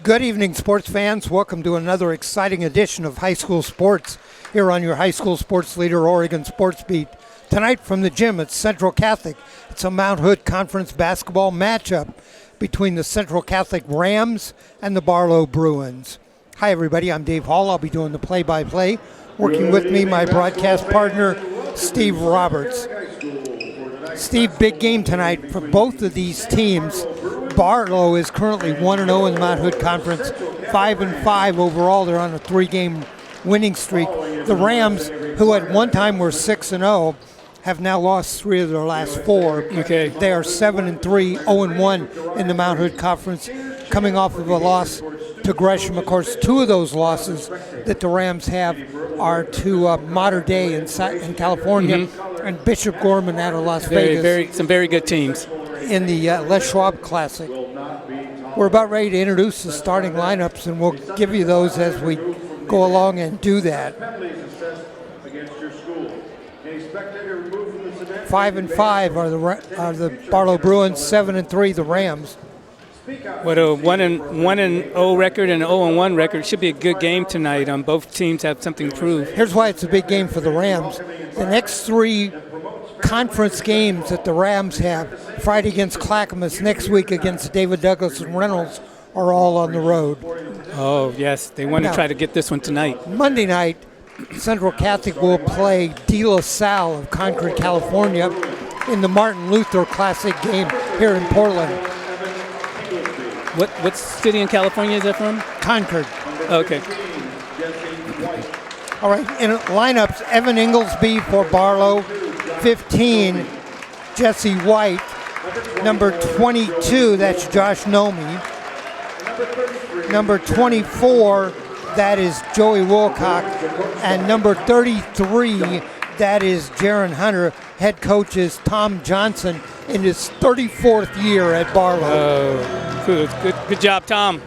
Good evening, sports fans. Welcome to another exciting edition of High School Sports here on your High School Sports Leader, Oregon Sports Beat. Tonight from the gym at Central Catholic, it's a Mount Hood Conference basketball matchup between the Central Catholic Rams and the Barlow Bruins. Hi, everybody. I'm Dave Hall. I'll be doing the play-by-play. Working with me, my broadcast partner, Steve Roberts. Steve, big game tonight for both of these teams. Barlow is currently 1-0 in the Mount Hood Conference, 5-5 overall. They're on a 3-game winning streak. The Rams, who at one time were 6-0, have now lost 3 of their last 4. Okay. They are 7-3, 0-1 in the Mount Hood Conference, coming off of a loss to Gresham. Of course, 2 of those losses that the Rams have are to Mater Dei in California and Bishop Gorman out of Las Vegas. Some very good teams. In the Les Schwab Classic. We're about ready to introduce the starting lineups, and we'll give you those as we go along and do that. 5-5 are the Barlow Bruins, 7-3 the Rams. What a 1-0 record and an 0-1 record. Should be a good game tonight. Both teams have something to prove. Here's why it's a big game for the Rams. The next 3 conference games that the Rams have, Friday against Clackamas, next week against David Douglas and Reynolds, are all on the road. Oh, yes. They want to try to get this one tonight. Monday night, Central Catholic will play De La Salle of Concord, California, in the Martin Luther Classic game here in Portland. What city in California is that from? Concord. Okay. All right, in lineups, Evan Inglesby for Barlow, 15, Jesse White. Number 22, that's Josh Nomi. Number 24, that is Joey Wilcock. And number 33, that is Jaron Hunter. Head coach is Tom Johnson in his 34th year at Barlow. Good job, Tom.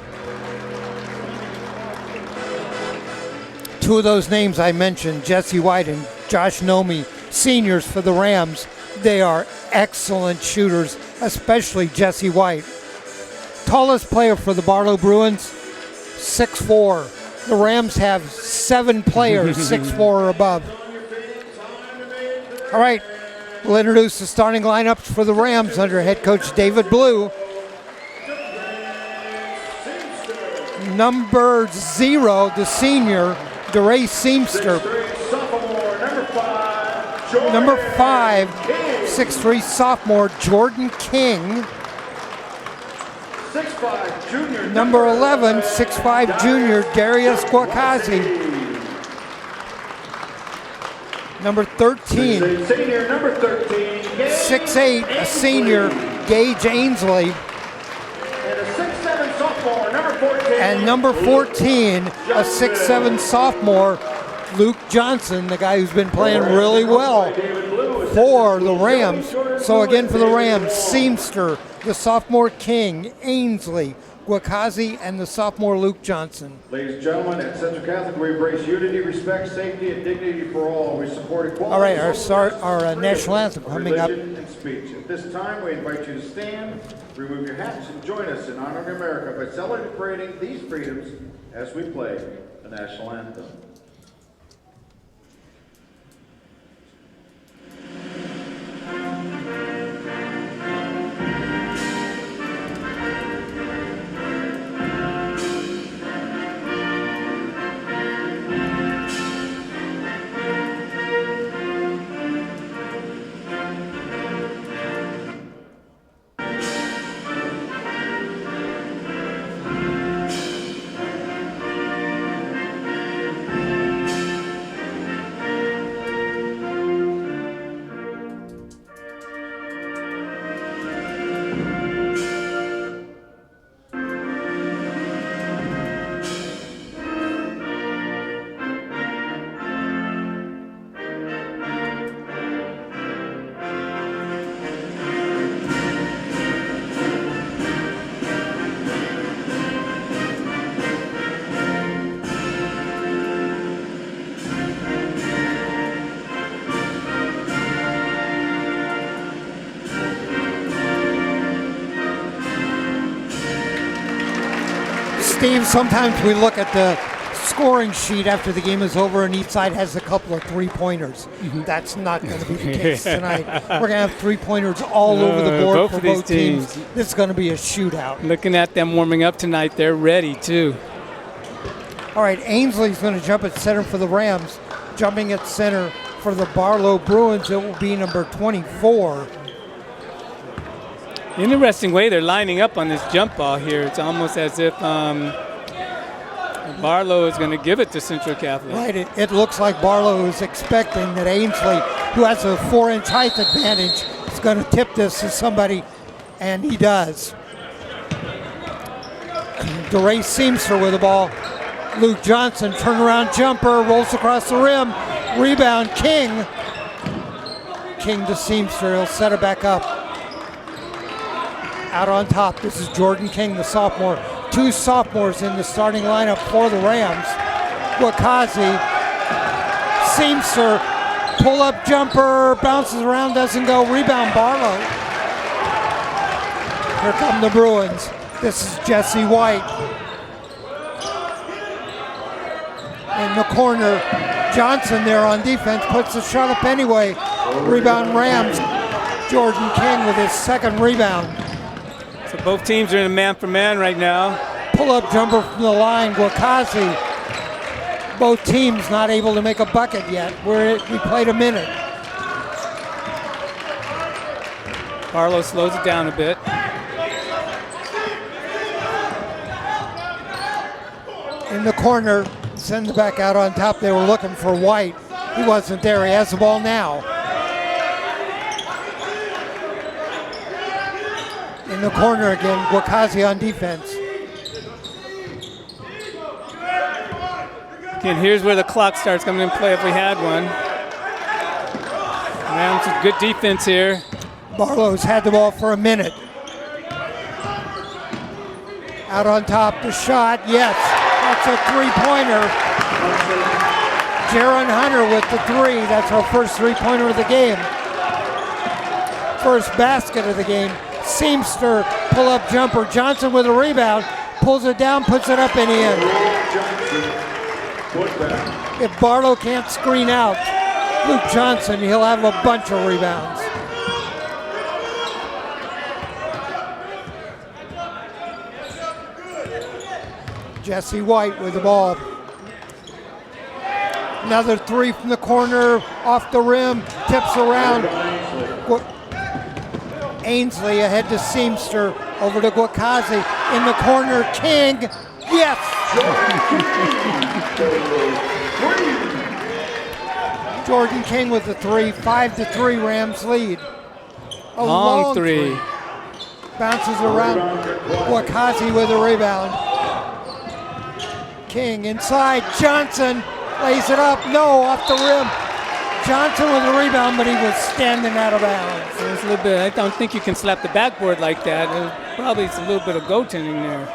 2 of those names I mentioned, Jesse White and Josh Nomi, seniors for the Rams. They are excellent shooters, especially Jesse White. Tallest player for the Barlow Bruins, 6'4". The Rams have 7 players 6'4" or above. All right, we'll introduce the starting lineups for the Rams under head coach David Blue. Number 0, the senior, DeRay Seamster. Number 5, 6'3" sophomore, Jordan King. Number 11, 6'5" junior, Darius Guacazi. Number 13, 6'8", a senior, Gage Ainsley. And number 14, a 6'7" sophomore, Luke Johnson, the guy who's been playing really well for the Rams. So again for the Rams, Seamster, the sophomore King, Ainsley, Guacazi, and the sophomore Luke Johnson. Ladies and gentlemen, at Central Catholic, we embrace unity, respect, safety, and dignity for all. We support equality. All right, our national anthem coming up. And speech. At this time, we invite you to stand, remove your hats, and join us in honoring America by celebrating these freedoms as we play the national anthem. Steve, sometimes we look at the scoring sheet after the game is over and each side has a couple of three-pointers. That's not going to be the case tonight. We're going to have three-pointers all over the board for both teams. This is going to be a shootout. Looking at them warming up tonight, they're ready too. All right, Ainsley's going to jump at center for the Rams. Jumping at center for the Barlow Bruins, it will be number 24. Interesting way they're lining up on this jump ball here. It's almost as if Barlow is going to give it to Central Catholic. Right, it looks like Barlow is expecting that Ainsley, who has a 4-inch height advantage, is going to tip this to somebody, and he does. DeRay Seamster with the ball. Luke Johnson, turnaround jumper, rolls across the rim. Rebound, King. King to Seamster, he'll set it back up. Out on top, this is Jordan King, the sophomore. Two sophomores in the starting lineup for the Rams. Wakazi, Seamster, pull-up jumper, bounces around, doesn't go. Rebound, Barlow. Here come the Bruins. This is Jesse White. In the corner, Johnson there on defense, puts the shot up anyway. Rebound, Rams. Jordan King with his second rebound. So both teams are in a man-for-man right now. Pull-up jumper from the line, Wakazi. Both teams not able to make a bucket yet. We played a minute. Barlow slows it down a bit. In the corner, send it back out on top. They were looking for White. He wasn't there. He has the ball now. In the corner again, Wakazi on defense. Again, here's where the clock starts coming into play if we had one. Rams with good defense here. Barlow's had the ball for a minute. Out on top, the shot, yes. That's a three-pointer. Jaron Hunter with the three. That's our first three-pointer of the game. First basket of the game. Seamster, pull-up jumper. Johnson with a rebound. Pulls it down, puts it up and in. If Barlow can't screen out Luke Johnson, he'll have a bunch of rebounds. Jesse White with the ball. Another three from the corner, off the rim, tips around. Ainsley ahead to Seamster, over to Wakazi. In the corner, King, yes! Jordan King with the three, 5-3 Rams lead. A long three. Bounces around, Wakazi with a rebound. King inside, Johnson lays it up, no, off the rim. Johnson with a rebound, but he was standing out of bounds. There's a little bit. I don't think you can slap the backboard like that. Probably it's a little bit of goaltending there.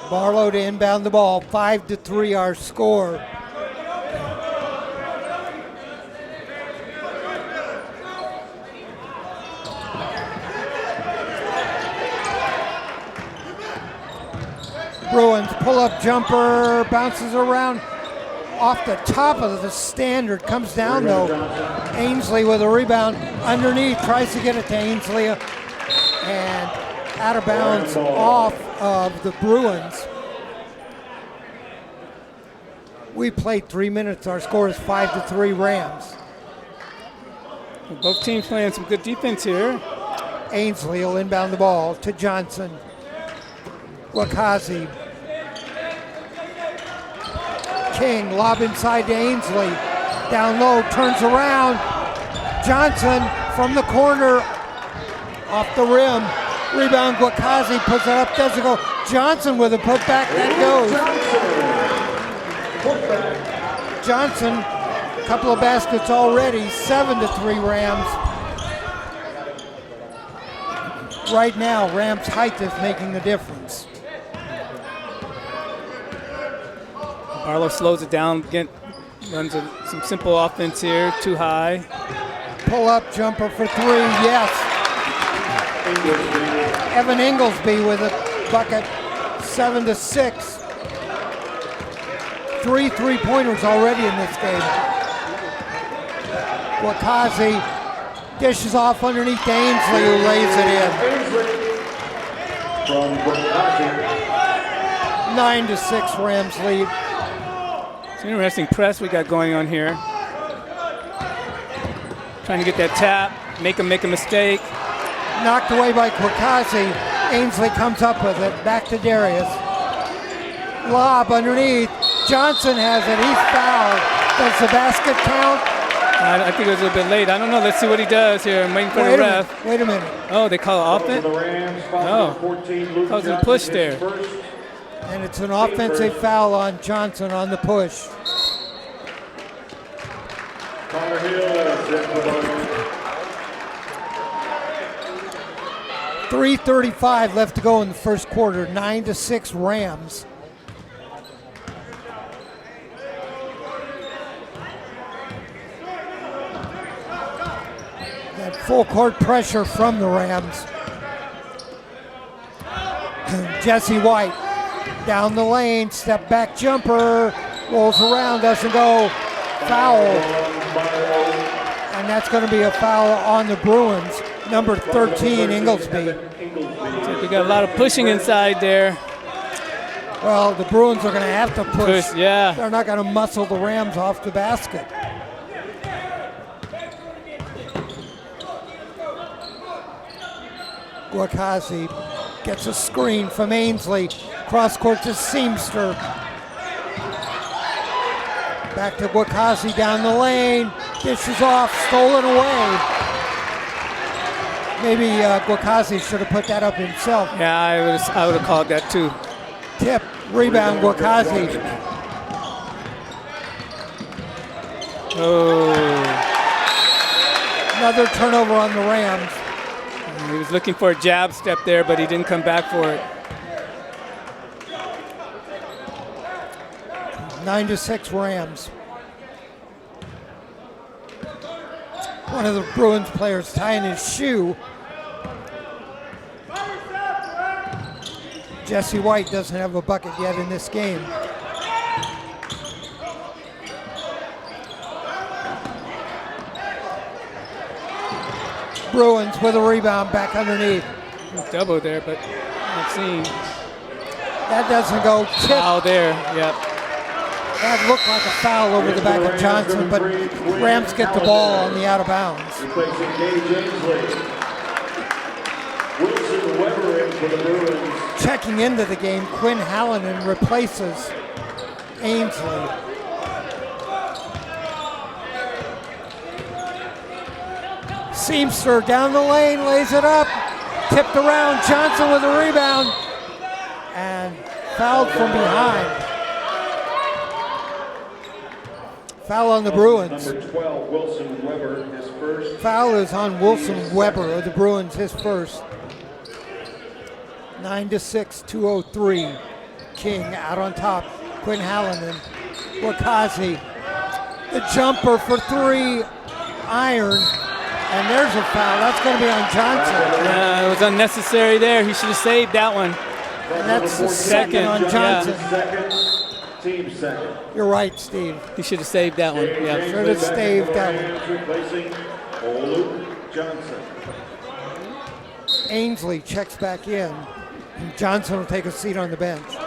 Barlow to inbound the ball, 5-3 our score. Bruins pull-up jumper, bounces around off the top of the standard, comes down though. Ainsley with a rebound underneath, tries to get it to Ainsley, and out of bounds off of the Bruins. We played 3 minutes, our score is 5-3 Rams. Both teams playing some good defense here. Ainsley will inbound the ball to Johnson. Wakazi. King, lob inside to Ainsley. Down low, turns around. Johnson from the corner, off the rim. Rebound, Wakazi puts it up, doesn't go. Johnson with a putback, that goes. Johnson, a couple of baskets already, 7-3 Rams. Right now, Rams' height is making the difference. Barlow slows it down, runs some simple offense here, too high. Pull-up jumper for three, yes. Evan Inglesby with a bucket, 7-6. 3 3-pointers already in this game. Wakazi dishes off underneath to Ainsley, who lays it in. From Wakazi. 9-6 Rams lead. It's an interesting press we got going on here. Trying to get that tap, make him make a mistake. Knocked away by Wakazi. Ainsley comes up with it. Back to Darius. Lob underneath. Johnson has it. He's fouled. Does the basket count? I think it was a little bit late. I don't know. Let's see what he does here. I'm waiting for the ref. Wait a minute. Oh, they call it offense? No. That was a push there. And it's an offensive foul on Johnson on the push. Connor Hill is in the ball. 3:35 left to go in the first quarter. 9-6 Rams. That full court pressure from the Rams. Jesse White down the lane, step back jumper, rolls around, doesn't go. Foul. And that's going to be a foul on the Bruins. Number 13, Inglesby. We got a lot of pushing inside there. Well, the Bruins are going to have to push. Yeah. They're not going to muscle the Rams off the basket. Wakazi gets a screen from Ainsley. Cross court to Seamster. Back to Wakazi down the lane. Dishes off, stolen away. Maybe Wakazi should have put that up himself. Yeah, I would have called that too. Tip, rebound, Wakazi. Oh. Another turnover on the Rams. He was looking for a jab step there, but he didn't come back for it. 9-6 Rams. One of the Bruins players tying his shoe. Jesse White doesn't have a bucket yet in this game. Bruins with a rebound back underneath. Double there, but not seen. That doesn't go. Tip. Foul there, yep. That looked like a foul over the back of Johnson, but Rams get the ball on the out of bounds. Replacing Gage Ainsley. Wilson Weber in for the Bruins. Checking into the game, Quinn Hallinan replaces Ainsley. Seamster down the lane, lays it up, tipped around, Johnson with a rebound, and fouled from behind. Foul on the Bruins. Number 12, Wilson Weber, his first. Foul is on Wilson Weber of the Bruins, his first. 9-6, 2:03. King out on top. Quinn Hallinan. Wakazi. The jumper for three. Iron. And there's a foul. That's going to be on Johnson. Yeah, it was unnecessary there. He should have saved that one. And that's the second on Johnson. Second, team second. You're right, Steve. He should have saved that one. Yeah. Should have saved that one. Replacing Luke Johnson. Ainsley checks back in. Johnson will take a seat on the bench.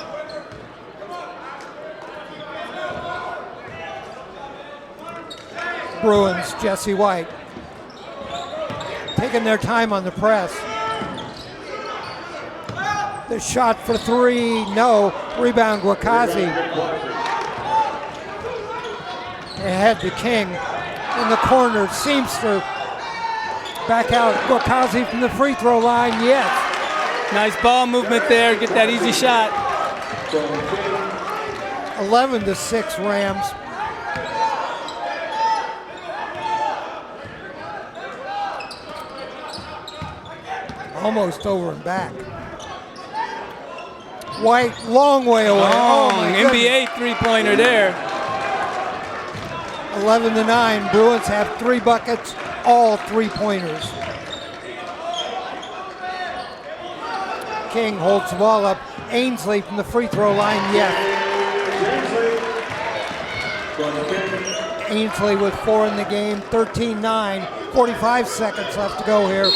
Bruins, Jesse White. Taking their time on the press. The shot for three, no. Rebound, Wakazi. Ahead to King. In the corner, Seamster. Back out, Wakazi from the free throw line, yes. Nice ball movement there. Get that easy shot. 11-6 Rams. Almost over and back. White, long way away. Long my NBA three-pointer there. 11-9. Bruins have 3 buckets, all 3-pointers. King holds the ball up. Ainsley from the free throw line, yes. Ainsley with 4 in the game, 13-9, 45 seconds left to go here.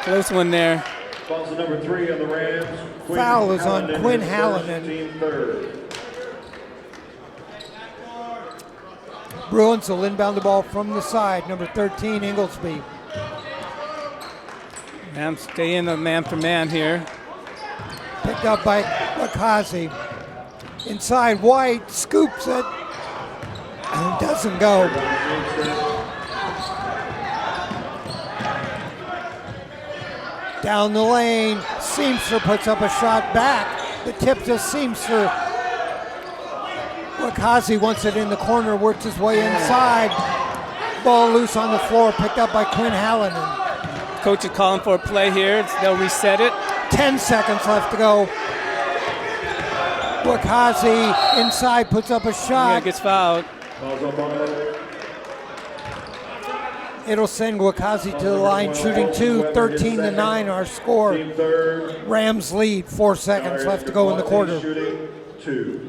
Close one there. Fouls number 3 on the Rams. Foul is on Quinn Hallinan. Team third. Bruins will inbound the ball from the side, number 13, Inglesby. Rams stay in the man-for-man here. Picked up by Wakazi. Inside, White scoops it. And doesn't go. Down the lane, Seamster puts up a shot back. The tip to Seamster. Wakazi wants it in the corner, works his way inside. Ball loose on the floor, picked up by Quinn Hallinan. Coach is calling for a play here. They'll reset it. 10 seconds left to go. Wakazi inside puts up a Yeah, shot. gets fouled. Fouls on Barlow. It'll send Wakazi to the line, shooting 2, 13-9 our score. Team third. Rams lead, 4 seconds left to go in the quarter. Shooting 2.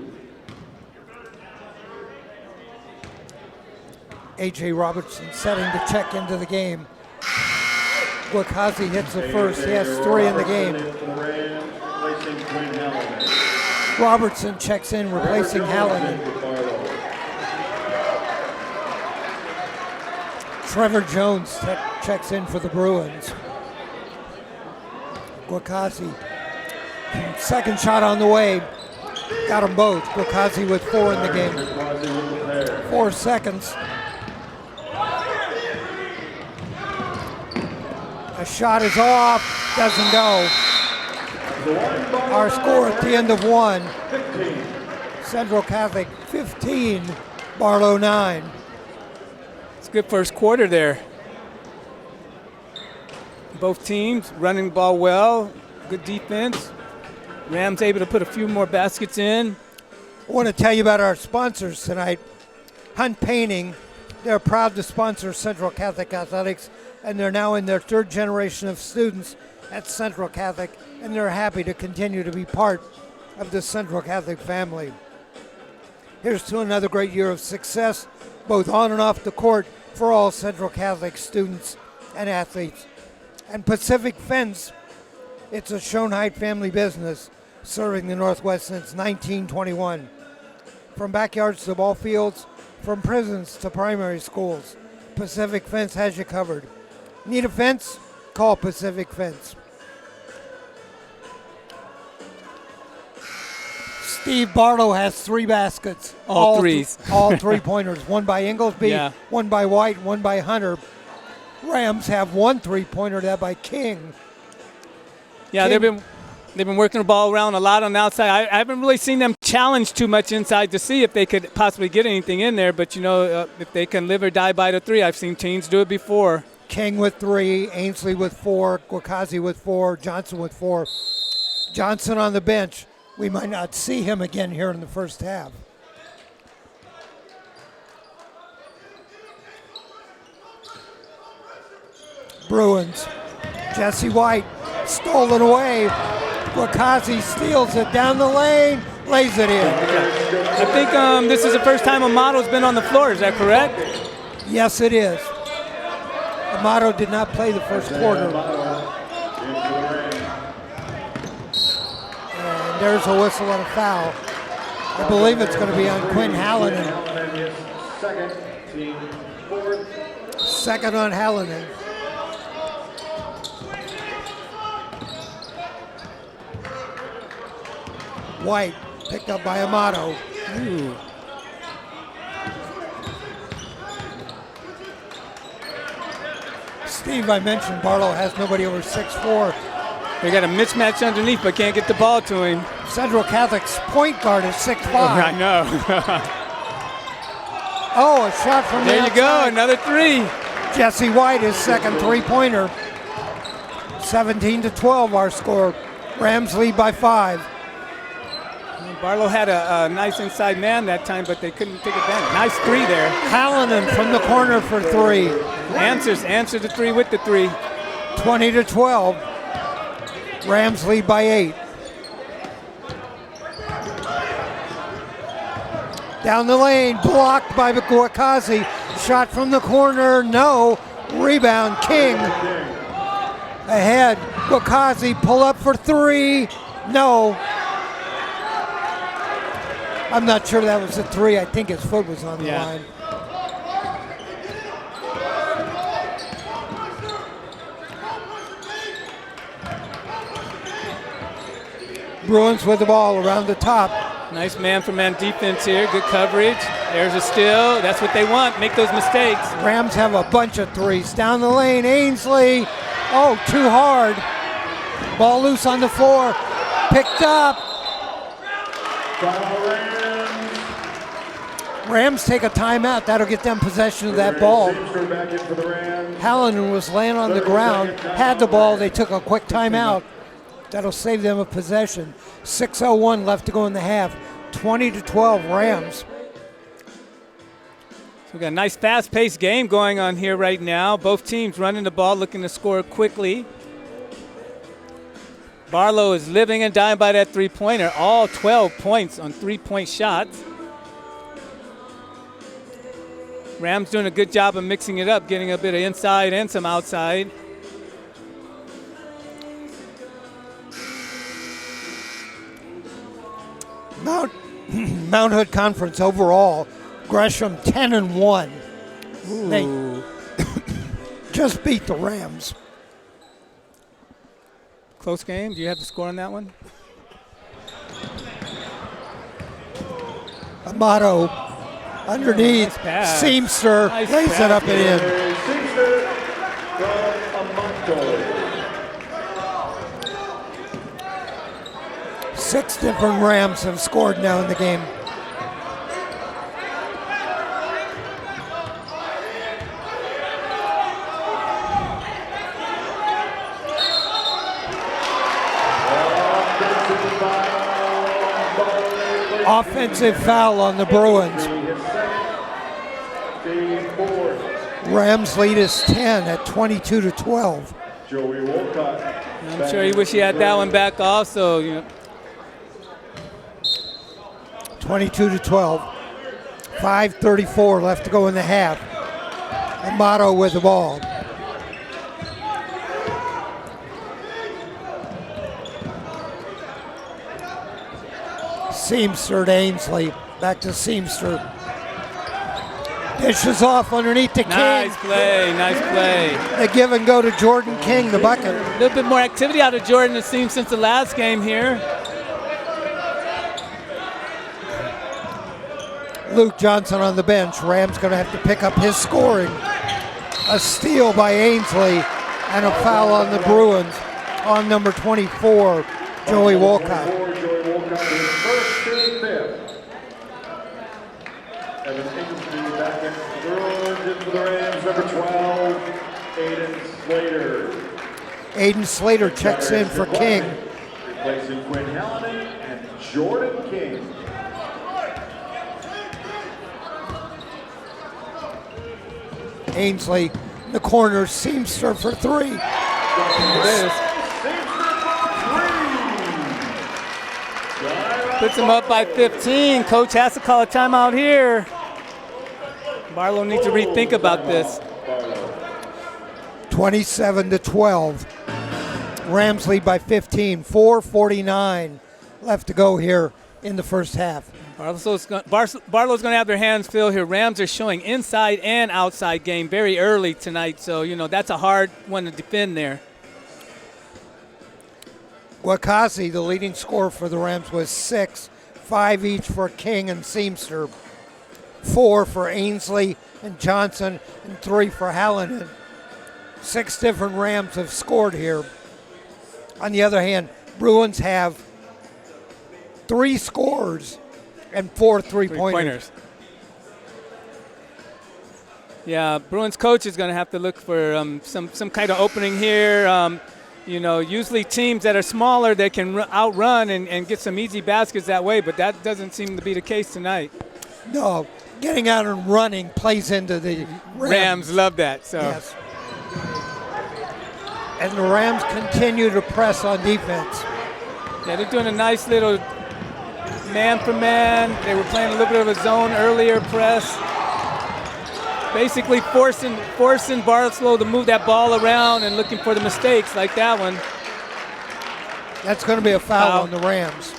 A.J. Robertson setting to check into the game. Wakazi hits the first. He has 3 in the game. Robertson checks in, replacing Hallinan. Trevor Jones checks in for the Bruins. Wakazi, second shot on the way. Got them both. Wakazi with 4 in the game. 4 seconds. A shot is off, doesn't go. Our score at the end of 1. Central Catholic 15, Barlow 9. It's a good first quarter there. Both teams running the ball well, good defense. Rams able to put a few more baskets in. I want to tell you about our sponsors tonight. Hunt Painting, they're proud to sponsor Central Catholic Athletics, and they're now in their 3rd generation of students at Central Catholic, and they're happy to continue to be part of the Central Catholic family. Here's to another great year of success, both on and off the court, for all Central Catholic students and athletes. And Pacific Fence, it's a Schoenheit family business serving the Northwest since 1921. From backyards to ball fields, from prisons to primary schools, Pacific Fence has you covered. Need a fence? Call Pacific Fence. Steve Barlow has 3 baskets. All threes. All 3-pointers. One by Inglesby, Yeah. one by White, one by Hunter. Rams have 1 3-pointer, that by King. Yeah, King. they've been working the ball around a lot on the outside. I haven't really seen them challenge too much inside to see if they could possibly get anything in there. But, if they can live or die by the 3, I've seen teams do it before. King with 3, Ainsley with 4, Wakazi with 4, Johnson with 4. Johnson on the bench. We might not see him again here in the first half. Bruins. Jesse White stolen away. Wakazi steals it down the lane, lays it in. I think this is the first time Amato's been on the floor. Is that correct? Yes, it is. Amato did not play the first quarter. And there's a whistle and a foul. I believe it's going to be on Quinn Hallinan. Second, team fourth. Second on Hallinan. White picked up by Amato. Ooh. Steve, I mentioned Barlow has nobody over 6'4". They got a mismatch underneath, but can't get the ball to him. Central Catholic's point guard is 6'5". I know. Oh, a shot from There the you go, outside. another 3. Jesse White, his second 3-pointer. 17-12 our score. Rams lead by 5. Barlow had a nice inside man that time, but they couldn't take advantage. Nice 3 there. Hallinan from the corner for 3. Answer the 3 with the 3. 20-12. Rams lead by 8. Down the lane, blocked by Wakazi. Shot from the corner, no. Rebound, King. Ahead, Wakazi, pull up for 3. No. I'm not sure that was a 3. I think his foot was on the line. Bruins with the ball around the top. Nice man-for-man defense here. Good coverage. There's a steal. That's what they want. Make those mistakes. Rams have a bunch of 3s. Down the lane, Ainsley. Oh, too hard. Ball loose on the floor. Picked up. Rams take a timeout. That'll get them possession of that ball. Hallinan was laying on the ground, had the ball. They took a quick timeout. That'll save them a possession. 6:01 left to go in the half. 20-12 Rams. So we got a nice fast-paced game going on here right now. Both teams running the ball, looking to score quickly. Barlow is living and dying by that three-pointer. All 12 points on three-point shots. Rams doing a good job of mixing it up, getting a bit of inside and some outside. Mount Hood Conference overall, Gresham 10-1. They just beat the Rams. Close game. Do you have the score on that one? Amato underneath. Nice Seamster lays it up and in. Seamster from Amato. 6 different Rams have scored now in the game. Offensive foul on the Bruins. Rams lead is 10 at 22-12. Joey Wolcott. I'm sure you wish he had that one back also. You know. 22-12. 5:34 left to go in the half. Amato with the ball. Seamster to Ainsley. Back to Seamster. Dishes off underneath the King. Nice play, nice play. The give and go to Jordan King, the bucket. A little bit more activity out of Jordan, it seems, since the last game here. Luke Johnson on the bench. Rams going to have to pick up his scoring. A steal by Ainsley and a foul on the Bruins on number 24, Joey Wolcott. Joey Wolcott is first to fifth. Evan Ainsley back in the Bruins, in for the Rams, number 12, Aiden Slater. Aiden Slater checks in for King. Replacing Quinn Hallinan and Jordan King. Ainsley in the corner, Seamster for 3. Puts him up by 15. Coach has to call a timeout here. Barlow needs to rethink about this. 27-12. Rams lead by 15. 4:49 left to go here in the first half. Barlow's going to have their hands filled here. Rams are showing inside and outside game very early tonight, so, you know, that's a hard one to defend there. Wakazi, the leading scorer for the Rams, was 6. 5 each for King and Seamster. 4 for Ainsley and Johnson, and 3 for Hallinan. 6 different Rams have scored here. On the other hand, Bruins have 3 scores and 4 three-pointers. Yeah, Bruins coach is going to have to look for some kind of opening here. You know, usually teams that are smaller, they can outrun and get some easy baskets that way, but that doesn't seem to be the case tonight. No, getting out and running plays into the Rams. Rams love that. So. Yes. And the Rams continue to press on defense. Yeah, they're doing a nice little man for man. They were playing a little bit of a zone earlier press. Basically forcing Barlow to move that ball around and looking for the mistakes like that one. That's going to be a foul on the Rams.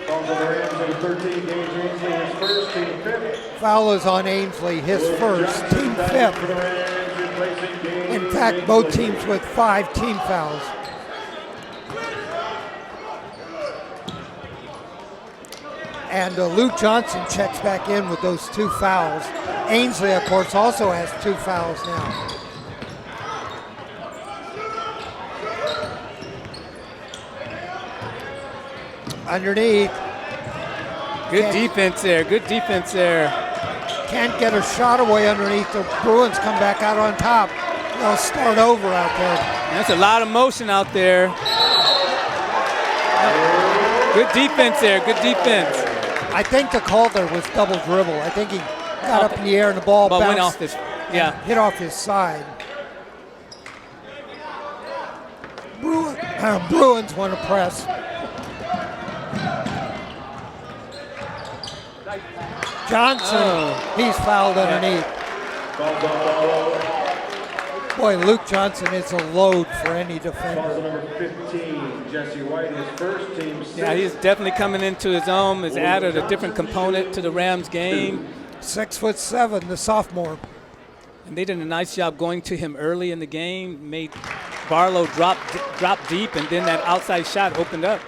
Foul on the Rams, number 13, Gage Ainsley, his first, team fifth. Foul is on Ainsley, his first, team fifth. For the Rams, replacing Gage In fact, both teams with 5 team fouls. And Luke Johnson checks back in with those 2 fouls. Ainsley, of course, also has 2 fouls now. Underneath. Good defense there. Good defense there. Can't get a shot away underneath. The Bruins come back out on top. They'll start over out there. That's a lot of motion out there. Good defense there. Good defense. I think the call there was double dribble. I think he got up in the air and the ball bounced. Went off this. Yeah. Hit off his side. Bruins want to press. Johnson, he's fouled underneath. Boy, Luke Johnson is a load for any defender. Number 15, Jesse White, his first, team sixth. Yeah, he's definitely coming into his own. Has added a different component to the Rams game. 6'7", the sophomore. And they did a nice job going to him early in the game. Made Barlow drop deep, and then that outside shot opened up.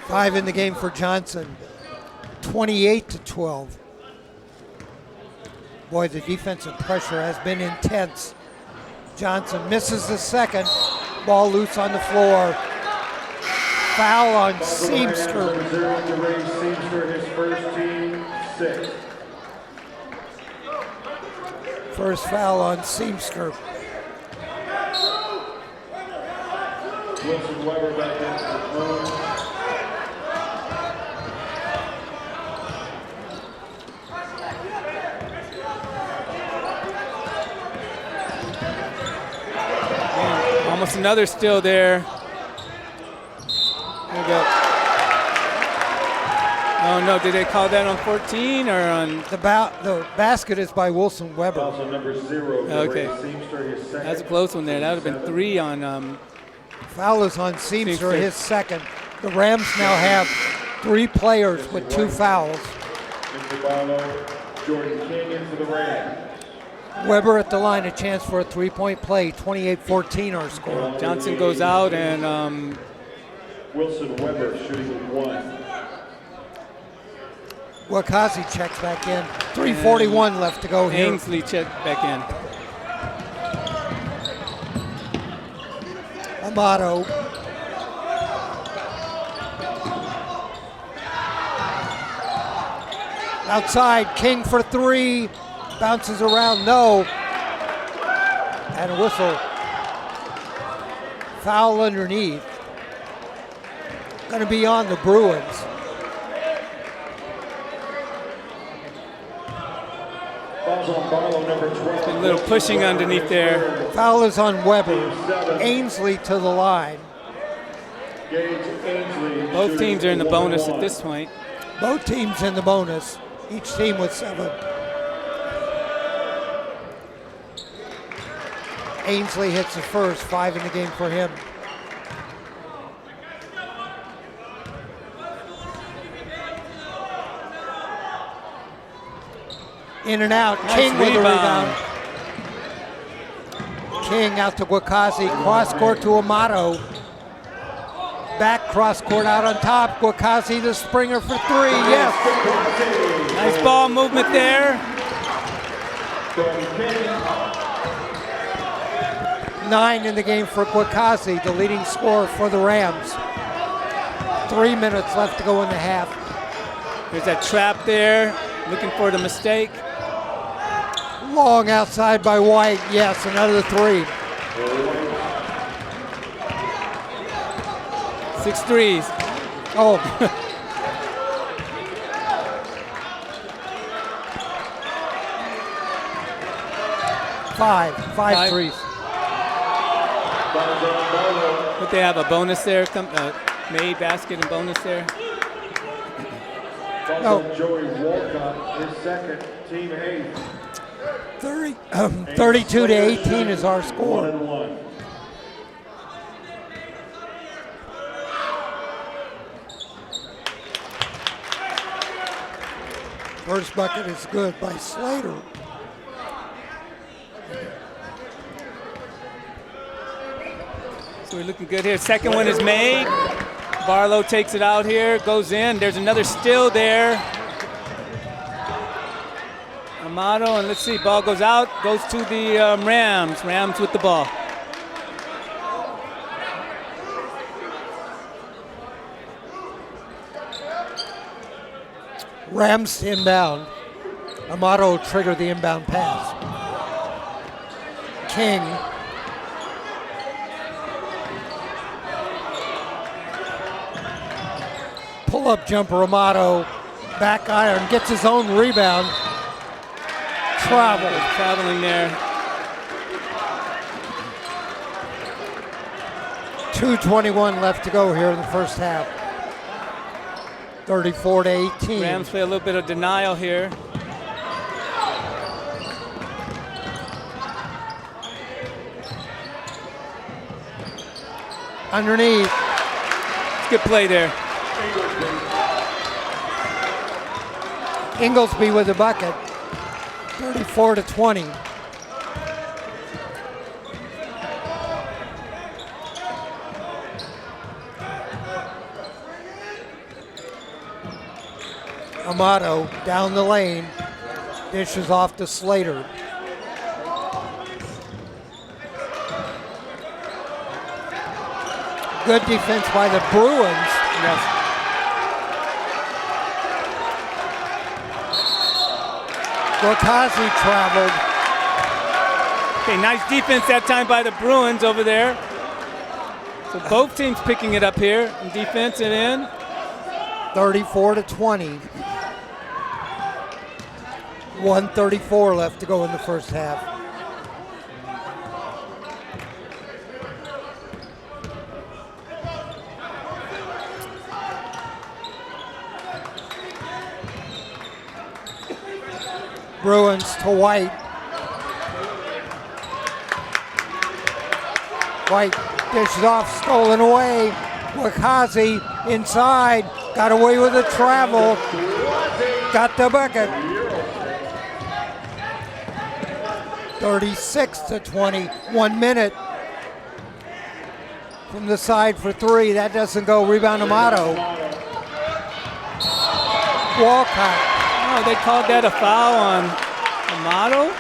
5 in the game for Johnson. 28-12. Boy, the defensive pressure has been intense. Johnson misses the second. Ball loose on the floor. Foul on Seamster. Seamster, his first, team sixth. First foul on Seamster. Wilson Weber back into the Bruins. Almost another steal there. There we go. Oh no, did they call that on 14 or on? The basket is by Wilson Weber. Also number 0. Okay. Seamster, his second. That's a close one there. That would have been 3 on. Foul is on Seamster, his second. The Rams now have 3 players with 2 fouls. Mr. Barlow, Jordan King in for the Rams. Weber at the line, a chance for a 3-point play. 28-14 our score. Johnson goes out and Wilson Weber shooting with 1. Wakazi checks back in. 3:41 left to go here. Ainsley checked back in. Amato. Outside, King for 3. Bounces around, no. And a whistle. Foul underneath. Going to be on the Bruins. Fouls on Barlow, number 12. A little pushing underneath there. Foul is on Weber. Ainsley to the line. Gage Ainsley. Both teams are in the bonus at this point. Both teams in the bonus. Each team with 7. Ainsley hits the first, 5 in the game for him. In and out, Nice King with the rebound. rebound. King out to Wakazi, cross court to Amato. Back cross court out on top. Wakazi the springer for 3, yes. Nice ball movement there. 9 in the game for Wakazi, the leading scorer for the Rams. 3 minutes left to go in the half. There's that trap there, looking for the mistake. Long outside by White, yes, another 3. 6 threes. Oh. Five Five. threes. But they have a bonus there, made basket and bonus there. No. Joey Walcott is second, team 8. 32 to 18 is our score. 1-1. First bucket is good by Slater. So we're looking good here. Second one is made. Barlow takes it out here, goes in. There's another steal there. Amato, and let's see, ball goes out, goes to the Rams. Rams with the ball. Rams inbound. Amato triggered the inbound pass. King. Pull-up jumper, Amato. Back iron, gets his own rebound. Traveling there. 2:21 left to go here in the first half. 34 to 18. Rams play a little bit of denial here. Underneath. Good play there. Inglesby with the bucket. 34 to 20. Amato down the lane, dishes off to Slater. Good defense by the Bruins. Yes. Gorkazi traveled. Okay, nice defense that time by the Bruins over there. So both teams picking it up here in defense and in. 34 to 20. 1:34 left to go in the first half. Bruins to White. White dishes off, stolen away. Wakazi inside, got away with the travel. Got the bucket. 36 to 20, 1 minute. From the side for three, that doesn't go. Rebound Amato. Walcott. Oh, they called that a foul on Amato?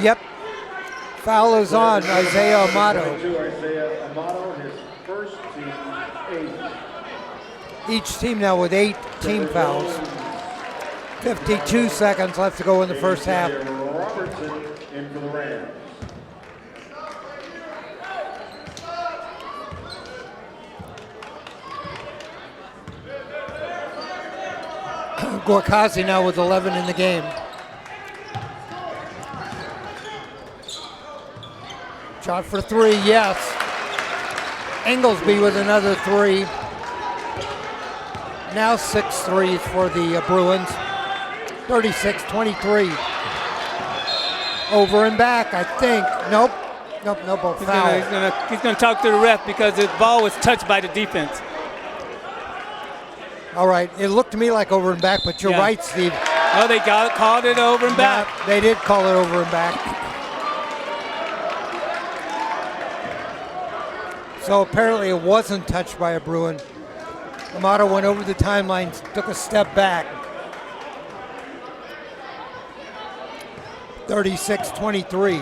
Yep. Foul is on Isaiah Amato. Isaiah Amato, his first team 8. Each team now with 8 team fouls. 52 seconds left to go in the first half. Robertson in for the Rams. Gorkazi now with 11 in the game. Shot for three, yes. Inglesby with another three. Now 6 threes for the Bruins. 36-23. Over and back, I think. Nope. Nope, foul. He's gonna talk to the ref because the ball was touched by the defense. All right, it looked to me like over and back, but you're right, Steve. Oh, they called it over and back. Yeah, they did call it over and back. So apparently it wasn't touched by a Bruin. Amato went over the timeline, took a step back. 36-23.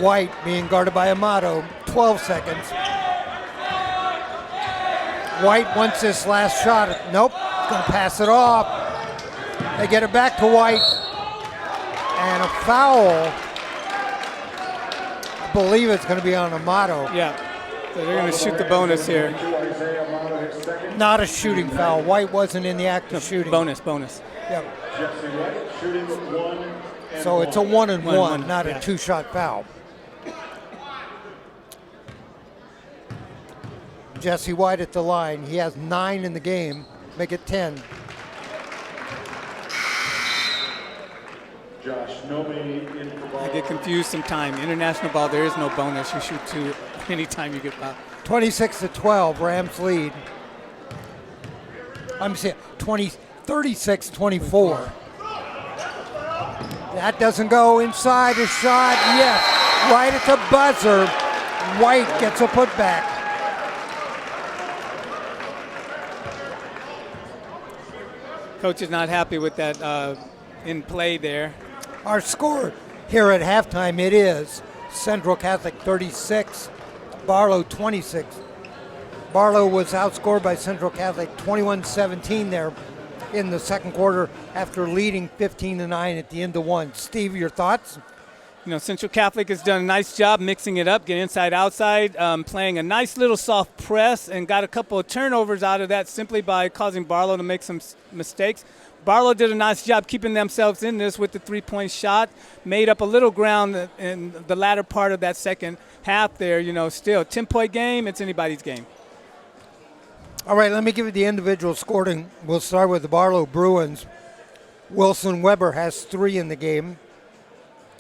White being guarded by Amato, 12 seconds. White wants this last shot. Nope, gonna pass it off. They get it back to White. And a foul. I believe it's gonna be on Amato. Yeah. So they're going to shoot the bonus here. Not a shooting foul. White wasn't in the act of shooting. Bonus. Yep. Jesse White shooting 1 and So it's a 1 and 1, One, not yeah. a two-shot foul. Jesse White at the line. He has 9 in the game. Make it 10. Josh Nomi in for ball. I get confused sometimes. International ball, there is no bonus. You shoot 2 anytime you get fouled. 26-12, Rams lead. I'm saying 36-24. That doesn't go inside. A shot, yes. Right at the buzzer. White gets a putback. Coach is not happy with that in play there. Our score here at halftime, it is Central Catholic 36, Barlow 26. Barlow was outscored by Central Catholic 21-17 there in the second quarter after leading 15-9 at the end of one. Steve, your thoughts? You know, Central Catholic has done a nice job mixing it up, getting inside, outside, playing a nice little soft press, and got a couple of turnovers out of that simply by causing Barlow to make some mistakes. Barlow did a nice job keeping themselves in this with the three-point shot, made up a little ground in the latter part of that second half there. You know, still 10-point game, it's anybody's game. All right, let me give you the individual scoring. We'll start with the Barlow Bruins. Wilson Weber has 3 in the game,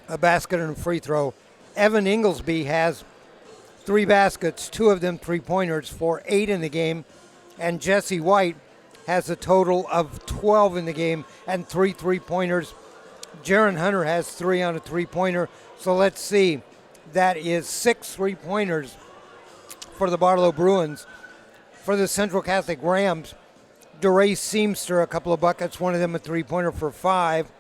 a basket and a free throw. Evan Inglesby has 3 baskets, 2 of them three-pointers for 8 in the game. And Jesse White has a total of 12 in the game and 3 three-pointers. Jaron Hunter has 3 on a three-pointer. So let's see. That is 6 three-pointers for the Barlow Bruins. For the Central Catholic Rams, DeRay Seamster, a couple of buckets, one of them a three-pointer for 5.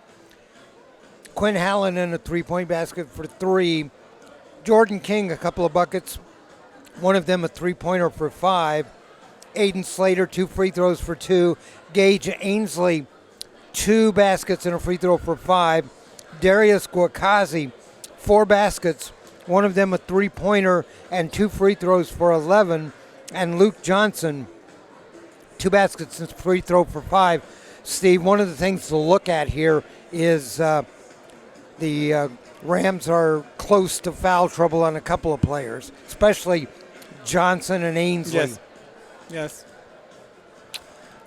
Quinn Hallinan, a three-point basket for 3. Jordan King, a couple of buckets, one of them a three-pointer for 5. Aiden Slater, 2 free throws for 2. Gage Ainsley, 2 baskets and a free throw for 5. Darius Guakazi, 4 baskets, one of them a three-pointer and 2 free throws for 11. And Luke Johnson, 2 baskets and a free throw for 5. Steve, one of the things to look at here is the Rams are close to foul trouble on a couple of players, especially Johnson and Ainsley. Yes.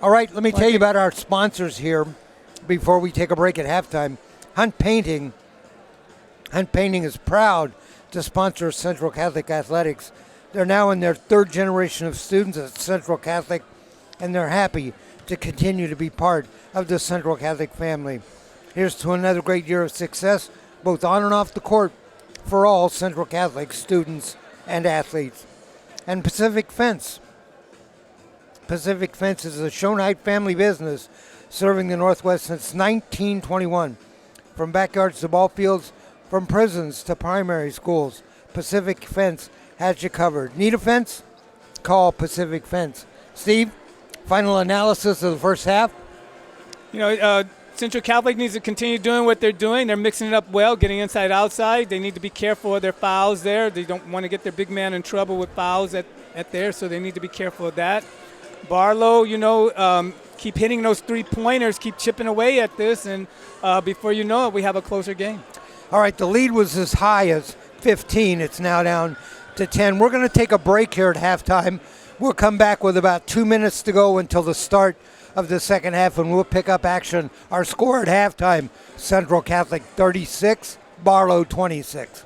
All right, let me tell you about our sponsors here before we take a break at halftime. Hunt Painting. Hunt Painting is proud to sponsor Central Catholic Athletics. They're now in their 3rd generation of students at Central Catholic, and they're happy to continue to be part of the Central Catholic family. Here's to another great year of success, both on and off the court, for all Central Catholic students and athletes. And Pacific Fence. Pacific Fence is a Shonite family business serving the Northwest since 1921. From backyards to ball fields, from prisons to primary schools, Pacific Fence has you covered. Need a fence? Call Pacific Fence. Steve, final analysis of the first half? You know, Central Catholic needs to continue doing what they're doing. They're mixing it up well, getting inside, outside. They need to be careful of their fouls there. They don't want to get their big man in trouble with fouls at there, so they need to be careful of that. Barlow, you know, keep hitting those three-pointers, keep chipping away at this, and before you know it, we have a closer game. All right, the lead was as high as 15. It's now down to 10. We're going to take a break here at halftime. We'll come back with about 2 minutes to go until the start of the second half, and we'll pick up action. Our score at halftime, Central Catholic 36, Barlow 26.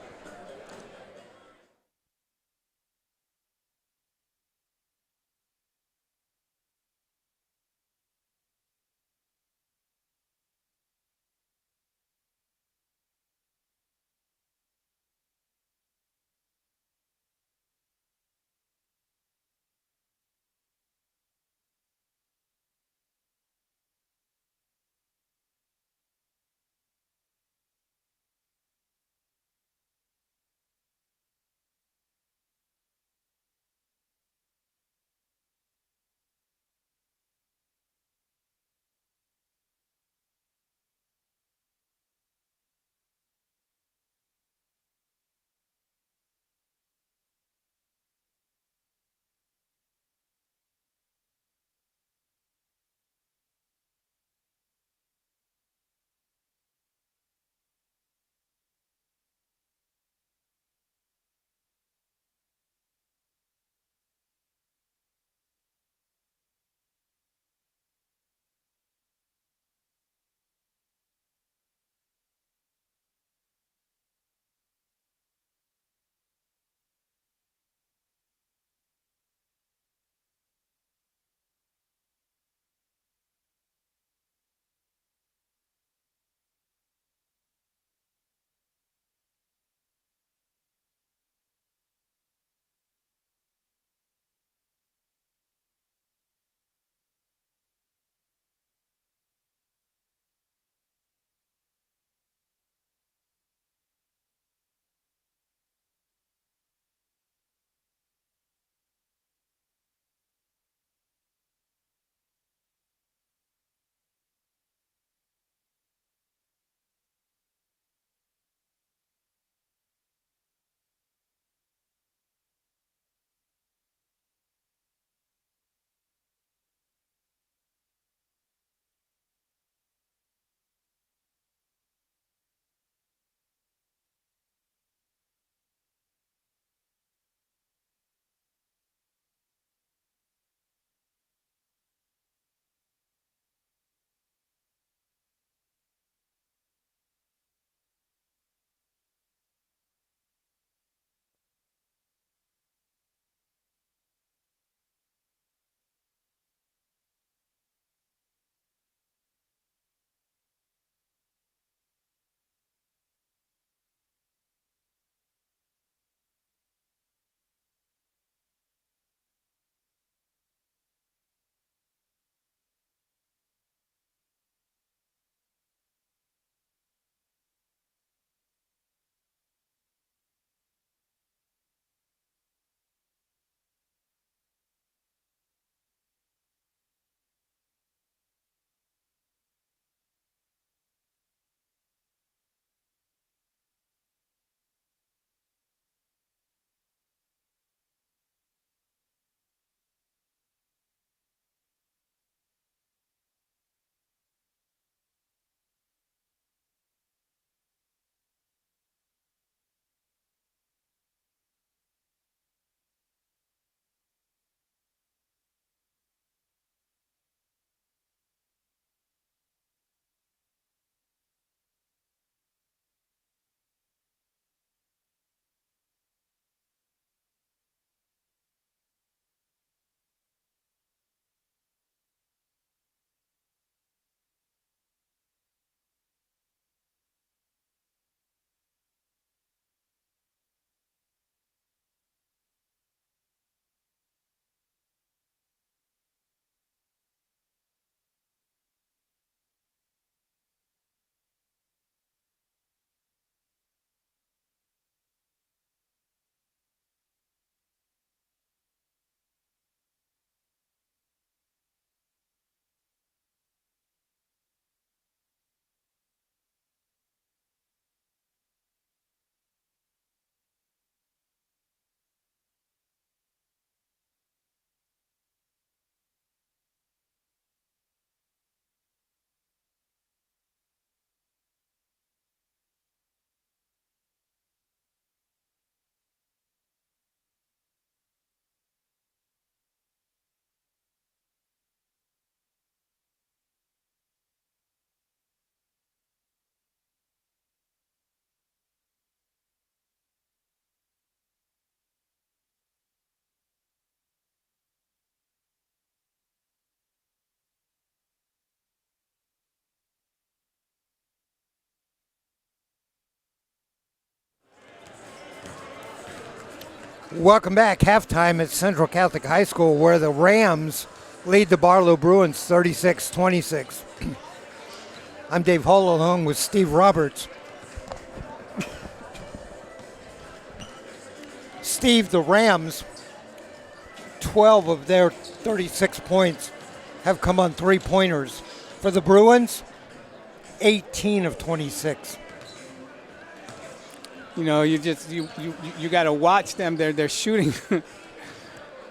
Welcome back. Halftime at Central Catholic High School, where the Rams lead the Barlow Bruins 36-26. I'm Dave Hall along with Steve Roberts. Steve, the Rams, 12 of their 36 points have come on three-pointers. For the Bruins, 18 of 26. You know, you got to watch them. They're shooting.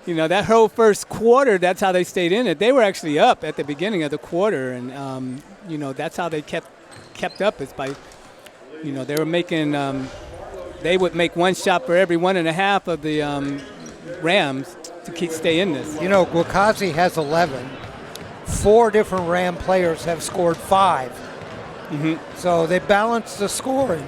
You know, that whole first quarter, that's how they stayed in it. They were actually up at the beginning of the quarter, and you know, that's how they kept up. Is by, you know, they were making. They would make one shot for every 1.5 of the Rams to stay in this. You know, Guakazi has 11. 4 different Ram players have scored 5. Mm-hmm. So they balanced the scoring.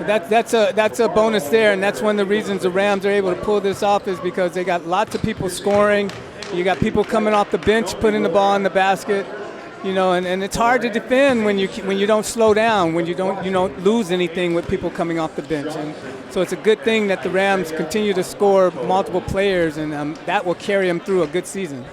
That's a bonus there, and that's one of the reasons the Rams are able to pull this off is because they got lots of people scoring. You got people coming off the bench putting the ball in the basket. You know, and it's hard to defend when you don't slow down, when you don't lose anything with people coming off the bench. And so it's a good thing that the Rams continue to score multiple players, and that will carry them through a good season.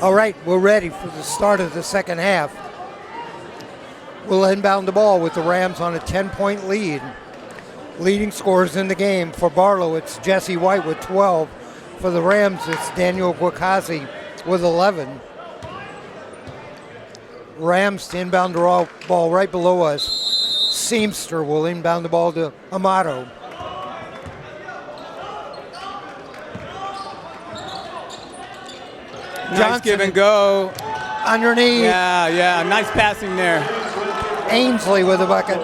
All right, we're ready for the start of the second half. We'll inbound the ball with the Rams on a 10-point lead. Leading scorers in the game. For Barlow, it's Jesse White with 12. For the Rams, it's Daniel Guakazi with 11. Rams to inbound the ball right below us. Seamster will inbound the ball to Amato. Nice give and go. Underneath. Yeah, nice passing there. Ainsley with a bucket.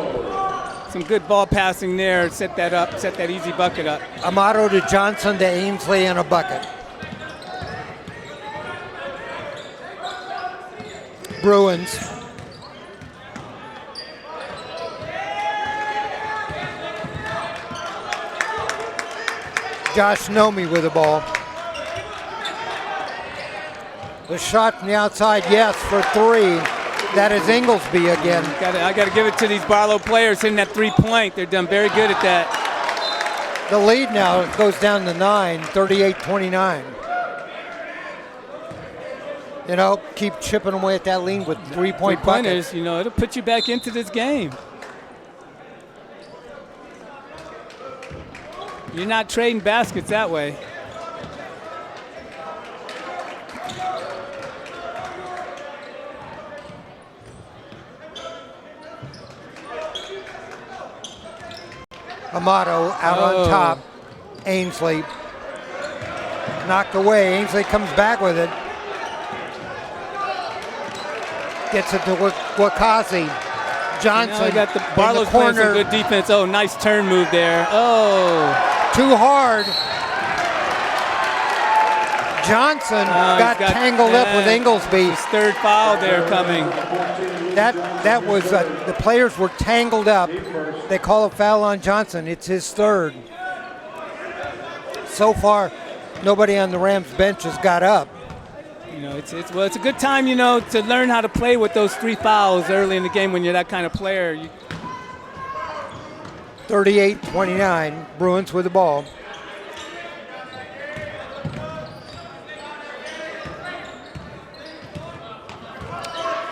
Some good ball passing there. Set that easy bucket up. Amato to Johnson to Ainsley and a bucket. Bruins. Josh Nomi with the ball. The shot from the outside, yes, for 3. That is Inglesby again. I got to give it to these Barlow players hitting that 3-point. They're done very good at that. The lead now goes down to 9, 38-29. You know, keep chipping away at that lead with 3-point buckets. You know, it'll put you back into this game. You're not trading baskets that way. Amato out on top. Ainsley knocked away. Ainsley comes back with it. Gets it to Guakazi. Johnson. You got the Barlow's playing some good defense. Oh, nice turn move there. Oh. Too hard. Johnson got tangled up with Inglesby. His third foul there coming. That was the players were tangled up. They call a foul on Johnson. It's his third. So far, nobody on the Rams bench has got up. You know, it's a good time, you know, to learn how to play with those 3 fouls early in the game when you're that kind of player. 38-29, Bruins with the ball.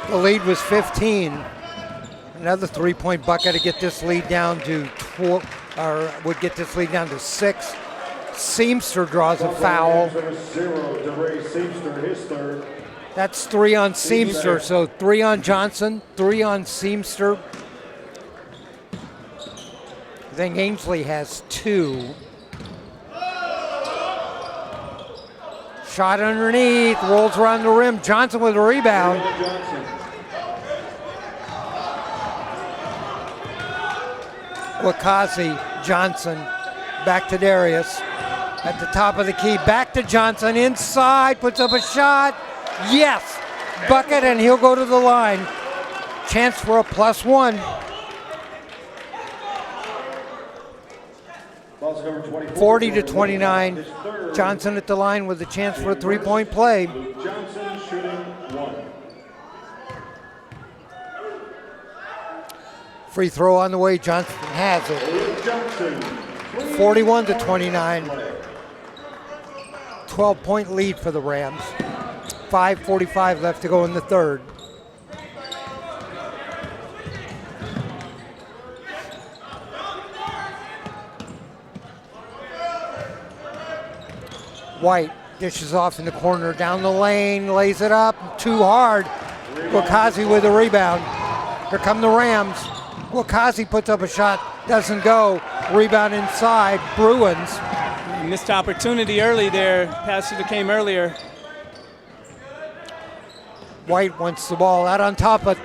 The lead was 15. Another 3-point bucket to get this lead down to 6. Seamster draws a foul. That's 3 on Seamster, so 3 on Johnson, 3 on Seamster. I think Ainsley has 2. Shot underneath, rolls around the rim. Johnson with a rebound. Guakazi, Johnson, back to Darius. At the top of the key, back to Johnson, inside, puts up a shot. Yes, bucket, and he'll go to the line. Chance for a +1. Ball's number 24. 40-29. Johnson at the line with a chance for a three-point play. Luke Johnson shooting one. Free throw on the way. Johnson has it. Luke Johnson. 41-29. 12-point lead for the Rams. 5:45 left to go in the third. White dishes off in the corner, down the lane, lays it up, too hard. Guakazi with a rebound. Here come the Rams. Guakazi puts up a shot, doesn't go. Rebound inside, Bruins. Missed opportunity early there. Pass should have came earlier. White wants the ball out on top, a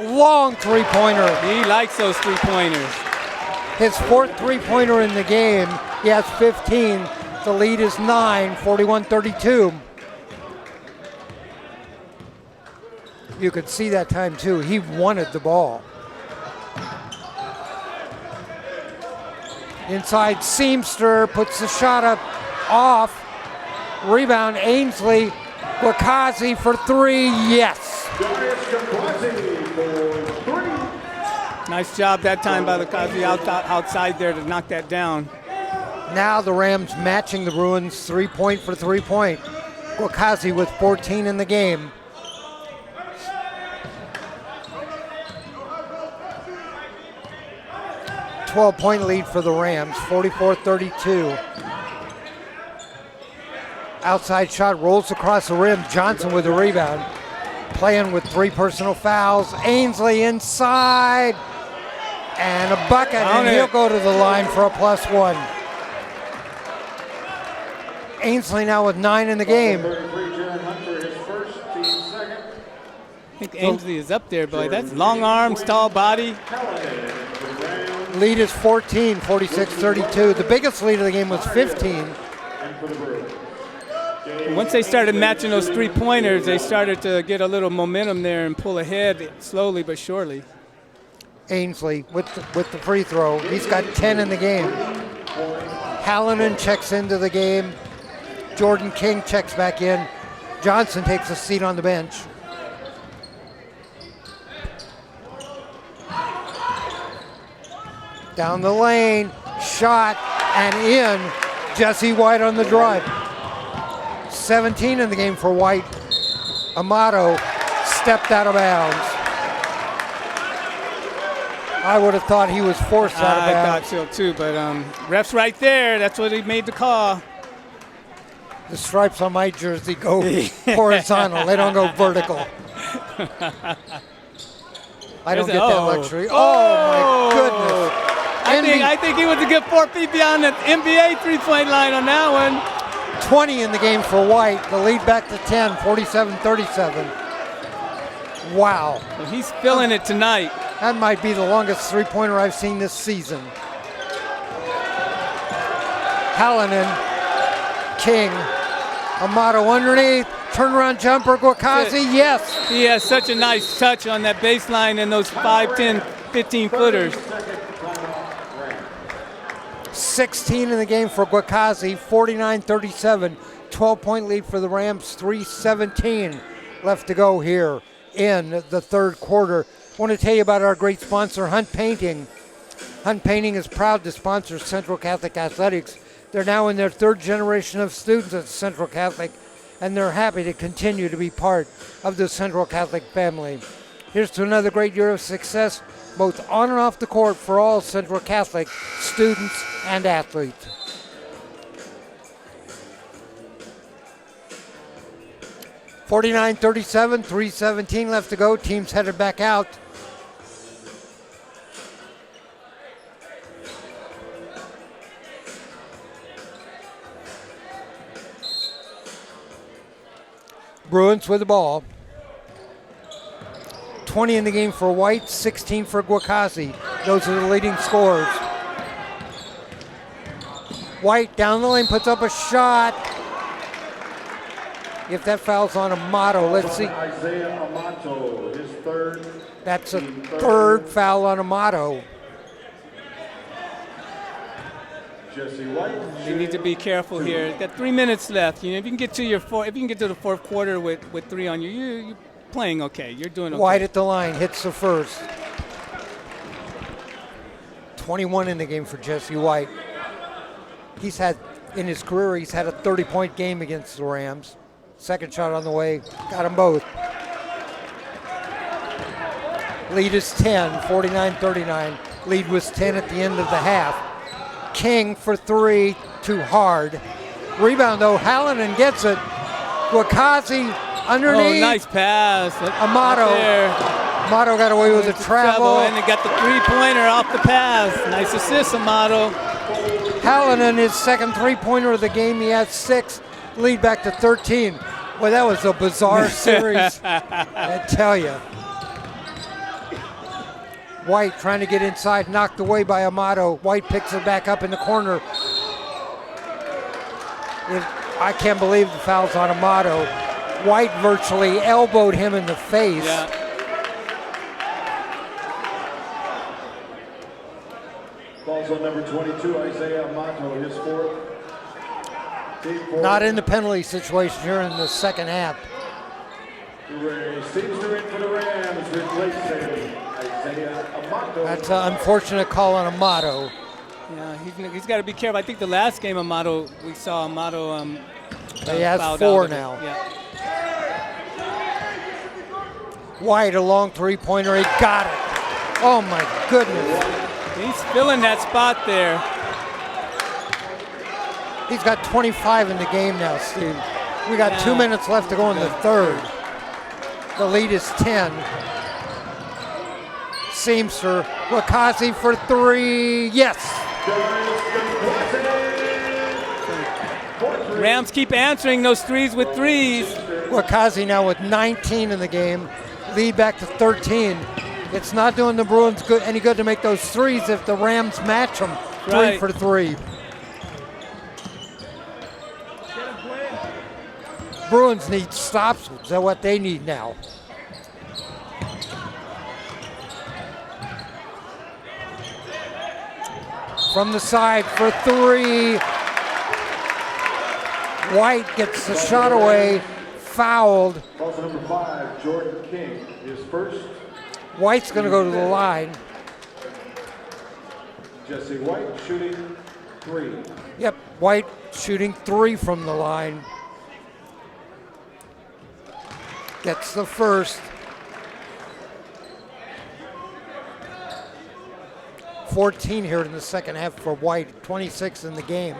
long three-pointer. He likes those three-pointers. His fourth three-pointer in the game. He has 15. The lead is 9, 41-32. You could see that time too. He wanted the ball. Inside, Seamster puts the shot up, off. Rebound, Ainsley. Guakazi for three, yes. Nice job that time by Guakazi outside there to knock that down. Now the Rams matching the Bruins three-point for three-point. Guakazi with 14 in the game. .12-point lead for the Rams, 44-32. Outside shot rolls across the rim. Johnson with the rebound. Playing with three personal fouls. Ainsley inside. And a bucket, and he'll go to the line for a +1. Ainsley now with 9 in the game. I think Ainsley is up there, boy. That's long arms, tall body. Lead is 14, 46-32. The biggest lead of the game was 15. Once they started matching those three-pointers, they started to get a little momentum there and pull ahead slowly but surely. Ainsley with the free throw. He's got 10 in the game. Hallinan checks into the game. Jordan King checks back in. Johnson takes a seat on the bench. Down the lane, shot, and in. Jesse White on the drive. 17 in the game for White. Amato stepped out of bounds. I would have thought he was forced out of bounds. I thought so too, but ref's right there. That's what he made the call. The stripes on my jersey go horizontal. They don't go vertical. I don't get that luxury. Oh my goodness. I think he was a good 4 feet beyond the NBA three-point line on that one. 20 in the game for White. The lead back to 10, 47-37. Wow. Well, he's feeling it tonight. That might be the longest three-pointer I've seen this season. Hallinan, King, Amato underneath, turnaround jumper, Guakazi, yes. He has such a nice touch on that baseline and those 5, 10, 15 footers. 16 in the game for Guakazi, 49-37. 12-point lead for the Rams, 3:17 left to go here in the third quarter. I want to tell you about our great sponsor, Hunt Painting. Hunt Painting is proud to sponsor Central Catholic Athletics. They're now in their third generation of students at Central Catholic, and they're happy to continue to be part of the Central Catholic family. Here's to another great year of success, both on and off the court, for all Central Catholic students and athletes. (49-37), 3:17 left to go. Teams headed back out. Bruins with the ball. 20 in the game for White, 16 for Guakazi. Those are the leading scorers. White down the lane, puts up a shot. If that foul's on Amato, let's see. Isaiah Amato, his third. That's a third foul on Amato. Jesse White. They need to be careful here. Got 3 minutes left. You know, if you can get to the fourth quarter with 3 on you, you're playing okay. You're doing okay. White at the line, hits the first. 21 in the game for Jesse White. In his career, he's had a 30-point game against the Rams. Second shot on the way, got them both. Lead is 10, 49-39. Lead was 10 at the end of the half. King for 3, too hard. Rebound though, Hallinan gets it. Wakazi underneath. Oh, nice pass. Amato. Amato got away with the travel. And they got the three-pointer off the pass. Nice assist, Amato. Hallinan, his second three-pointer of the game. He has 6. Lead back to 13. Boy, that was a bizarre series, I tell you. White trying to get inside, knocked away by Amato. White picks it back up in the corner. I can't believe the foul's on Amato. White virtually elbowed him in the face. Yeah. Falls on number 22, Isaiah Amato, his fourth. Not in the penalty situation here in the second half. Seamster in for the Rams, replacing Isaiah Amato. That's an unfortunate call on Amato. Yeah, he's got to be careful. I think the last game we saw Amato. He has 4 now. Yeah. White, a long three-pointer, he got it. Oh my goodness. He's filling that spot there. He's got 25 in the game now, Steve. We got 2 minutes left to go in the third. The lead is 10. Seamster, Wakazi for 3, yes. Rams keep answering those threes with threes. Wakazi now with 19 in the game. Lead back to 13. It's not doing the Bruins any good to make those threes if the Rams match them 3 for 3. Bruins need stops. Is that what they need now? From the side for 3. White gets the shot away, fouled. Also number 5, Jordan King, his first. White's going to go to the line. Jesse White shooting 3. Yep, White shooting 3 from the line. Gets the first. 14 here in the second half for White, 26 in the game.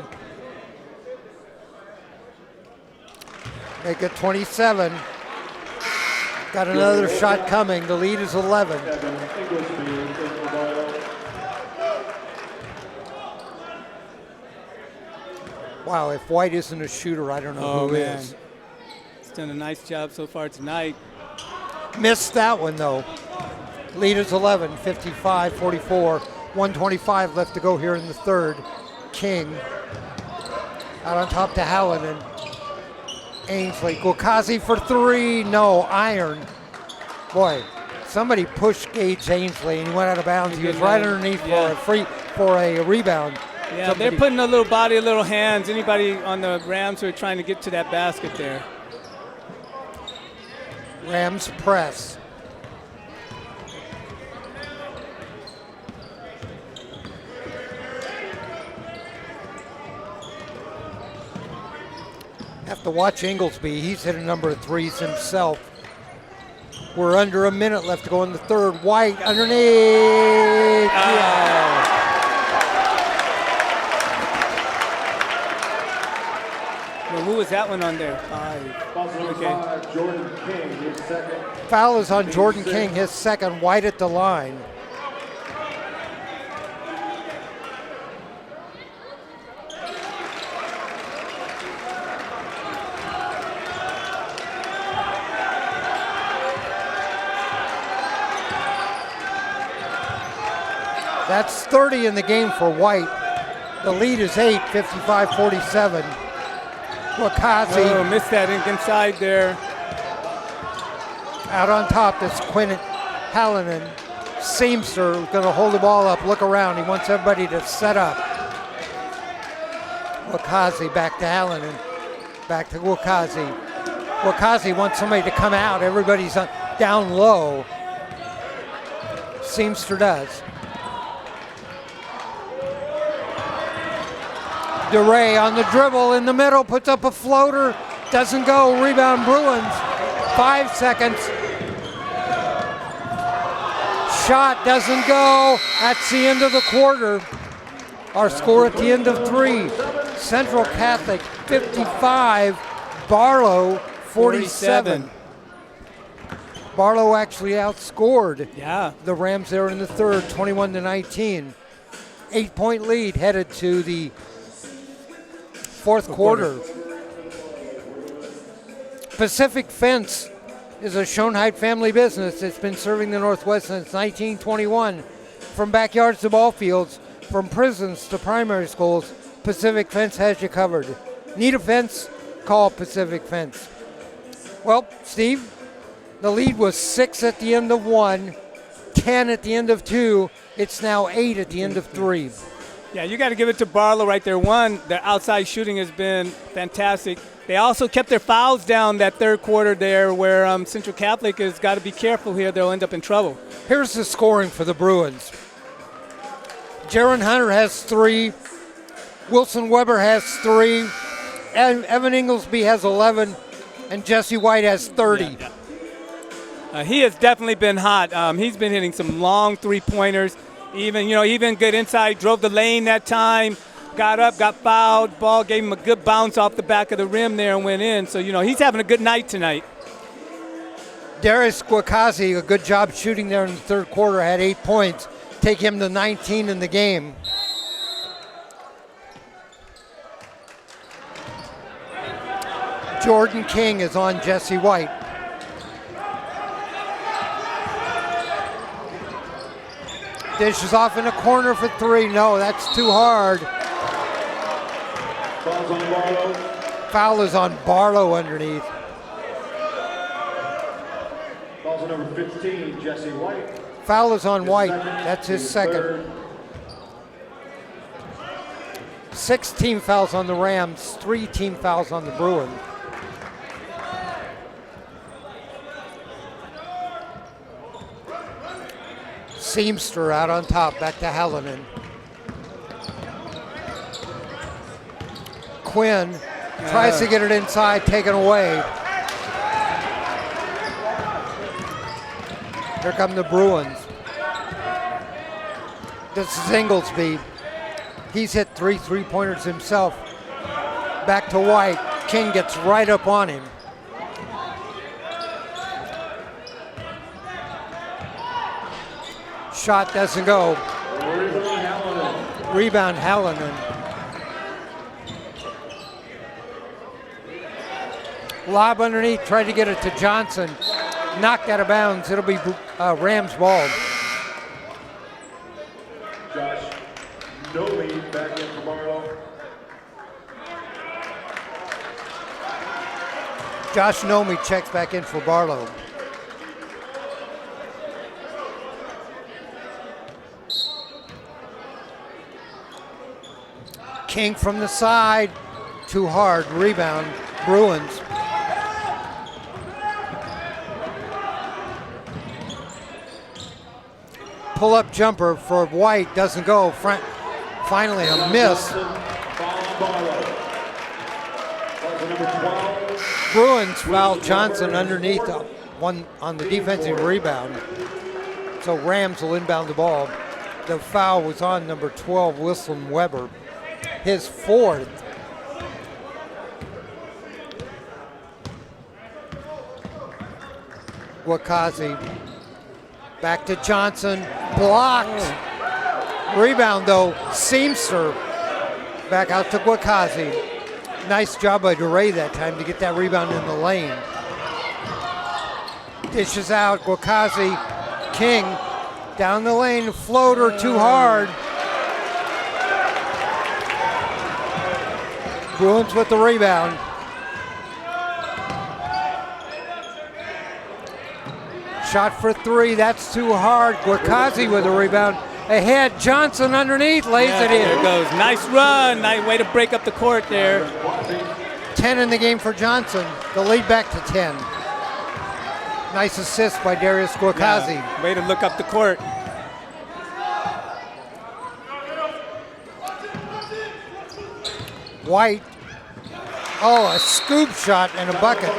Make it 27. Got another shot coming. The lead is 11. Wow, if White isn't a shooter, I don't know who is. He's done a nice job so far tonight. Missed that one, though. Lead is 11, 55-44. 125 left to go here in the third. King out on top to Hallinan. Ainsley, Wakazi for 3, no, iron. Boy, somebody pushed Gage Ainsley and he went out of bounds. He was right underneath for a rebound. Yeah, they're putting a little body, a little hands. Anybody on the Rams who are trying to get to that basket there. Rams press. Have to watch Inglesby. He's hit a number of threes himself. We're under a minute left to go in the third. White underneath. Yeah. Well, who was that one on there? 5. Okay. Jordan King, his second. Foul is on Jordan King, his second. White at the line. That's 30 in the game for White. The lead is 8, 55-47. Wakazi. Oh, missed that inside there. Out on top, that's Quinn Hallinan. Seamster going to hold the ball up, look around. He wants everybody to set up. Wakazi back to Allen and back to Wakazi. Wakazi wants somebody to come out. Everybody's down low. Seamster does. DeRay on the dribble in the middle, puts up a floater, doesn't go. Rebound Bruins. 5 seconds. Shot doesn't go. That's the end of the quarter. Our score at the end of 3. Central Catholic 55, Barlow 47. Barlow actually outscored the Rams there in the third, 21-19. 8-point lead headed to the fourth quarter. Pacific Fence is a Schoenheit family business that's been serving the Northwest since 1921. From backyards to ball fields, from prisons to primary schools, Pacific Fence has you covered. Need a fence? Call Pacific Fence. Well, Steve, the lead was 6 at the end of 1, 10 at the end of 2. It's now 8 at the end of 3. Yeah, you got to give it to Barlow right there. One, their outside shooting has been fantastic. They also kept their fouls down that third quarter there, where Central Catholic has got to be careful here. They'll end up in trouble. Here's the scoring for the Bruins. Jaron Hunter has 3. Wilson Weber has 3. Evan Inglesby has 11. And Jesse White has 30. He has definitely been hot. He's been hitting some long three-pointers. Even good inside, drove the lane that time, got up, got fouled, ball gave him a good bounce off the back of the rim there and went in. So, he's having a good night tonight. Darius Wakazi, a good job shooting there in the third quarter, had 8 points. Take him to 19 in the game. Jordan King is on Jesse White. Dishes off in a corner for 3. No, that's too hard. Foul's on Barlow. Foul is on Barlow underneath. Foul's on number 15, Jesse White. Foul is on His White. second, That's his team second. third. 6 team fouls on the Rams, 3 team fouls on the Bruins. Seamster out on top, back to Hallinan. Quinn tries to get it inside, taken away. Here come the Bruins. This is Inglesby. He's hit 3 three-pointers himself. Back to White. King gets right up on him. Shot doesn't go. Rebound Hallinan. Lob underneath, tried to get it to Johnson. Knocked out of bounds. It'll be Rams ball. Josh Noe back in for Barlow. Josh Nomi checks back in for Barlow. King from the side. Too hard. Rebound. Bruins. Pull-up jumper for White. Doesn't go. Finally a miss. Bruins foul Johnson underneath one on the defensive rebound. So Rams will inbound the ball. The foul was on number 12, Wilson Weber. His 4th. Wakazi. Back to Johnson. Blocked. Rebound though. Seamster. Back out to Wakazi. Nice job by DeRay that time to get that rebound in the lane. Dishes out. Wakazi. King. Down the lane. Floater too hard. Bruins with the rebound. Shot for 3, that's too hard. Wakazi with the rebound. Ahead, Johnson underneath, lays it in. There it goes. Nice run. Nice way to break up the court there. 10 in the game for Johnson. The lead back to 10. Nice assist by Darius Guakazi. Yeah, way to look up the court. White. Oh, a scoop shot and a bucket.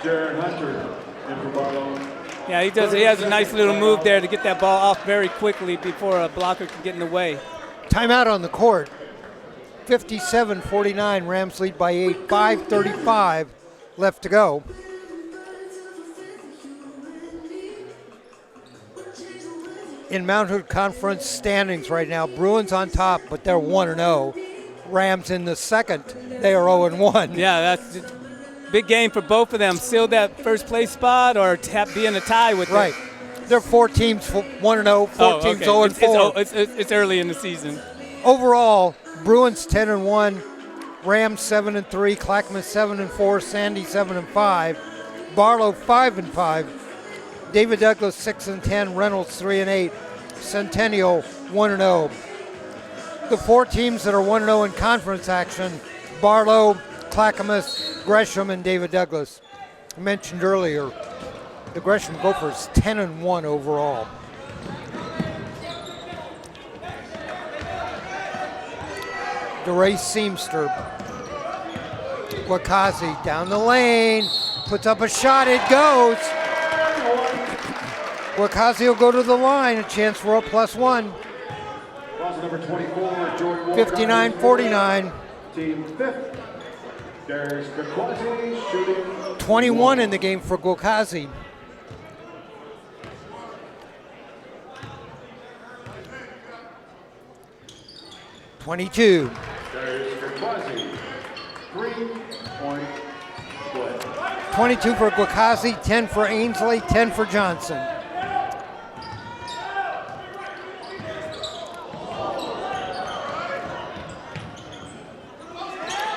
Jared Hunter in for Barlow. Yeah, he does. He has a nice little move there to get that ball off very quickly before a blocker can get in the way. Timeout on the court. 57-49. Rams lead by 8. 5:35 left to go. In Mount Hood Conference standings right now, Bruins on top, but they're 1-0. Rams in the second. They are 0-1. Yeah, that's a big game for both of them. Seal that first place spot or be in a tie with Right. There are 4 teams 1-0, 4 teams 0-4. It's early in the season. Overall, Bruins 10-1, Rams 7-3, Clackamas 7-4, Sandy 7-5, Barlow 5-5, David Douglas 6-10, Reynolds 3-8, Centennial 1-0. The 4 teams that are 1-0 in conference action: Barlow, Clackamas, Gresham, and David Douglas. I mentioned earlier, the Gresham Gophers 10-1 overall. DeRay Seamster. Wakazi down the lane, puts up a shot, it goes. Wakazi will go to the line, a chance for a +1. Cross number 24, Jordan Walker. 59-49. Team fifth. Darius Guakazi shooting 21 in the game for Guakazi. .22. Darius Guakazi, 3-point play. 22 for Guakazi, 10 for Ainsley, 10 for Johnson.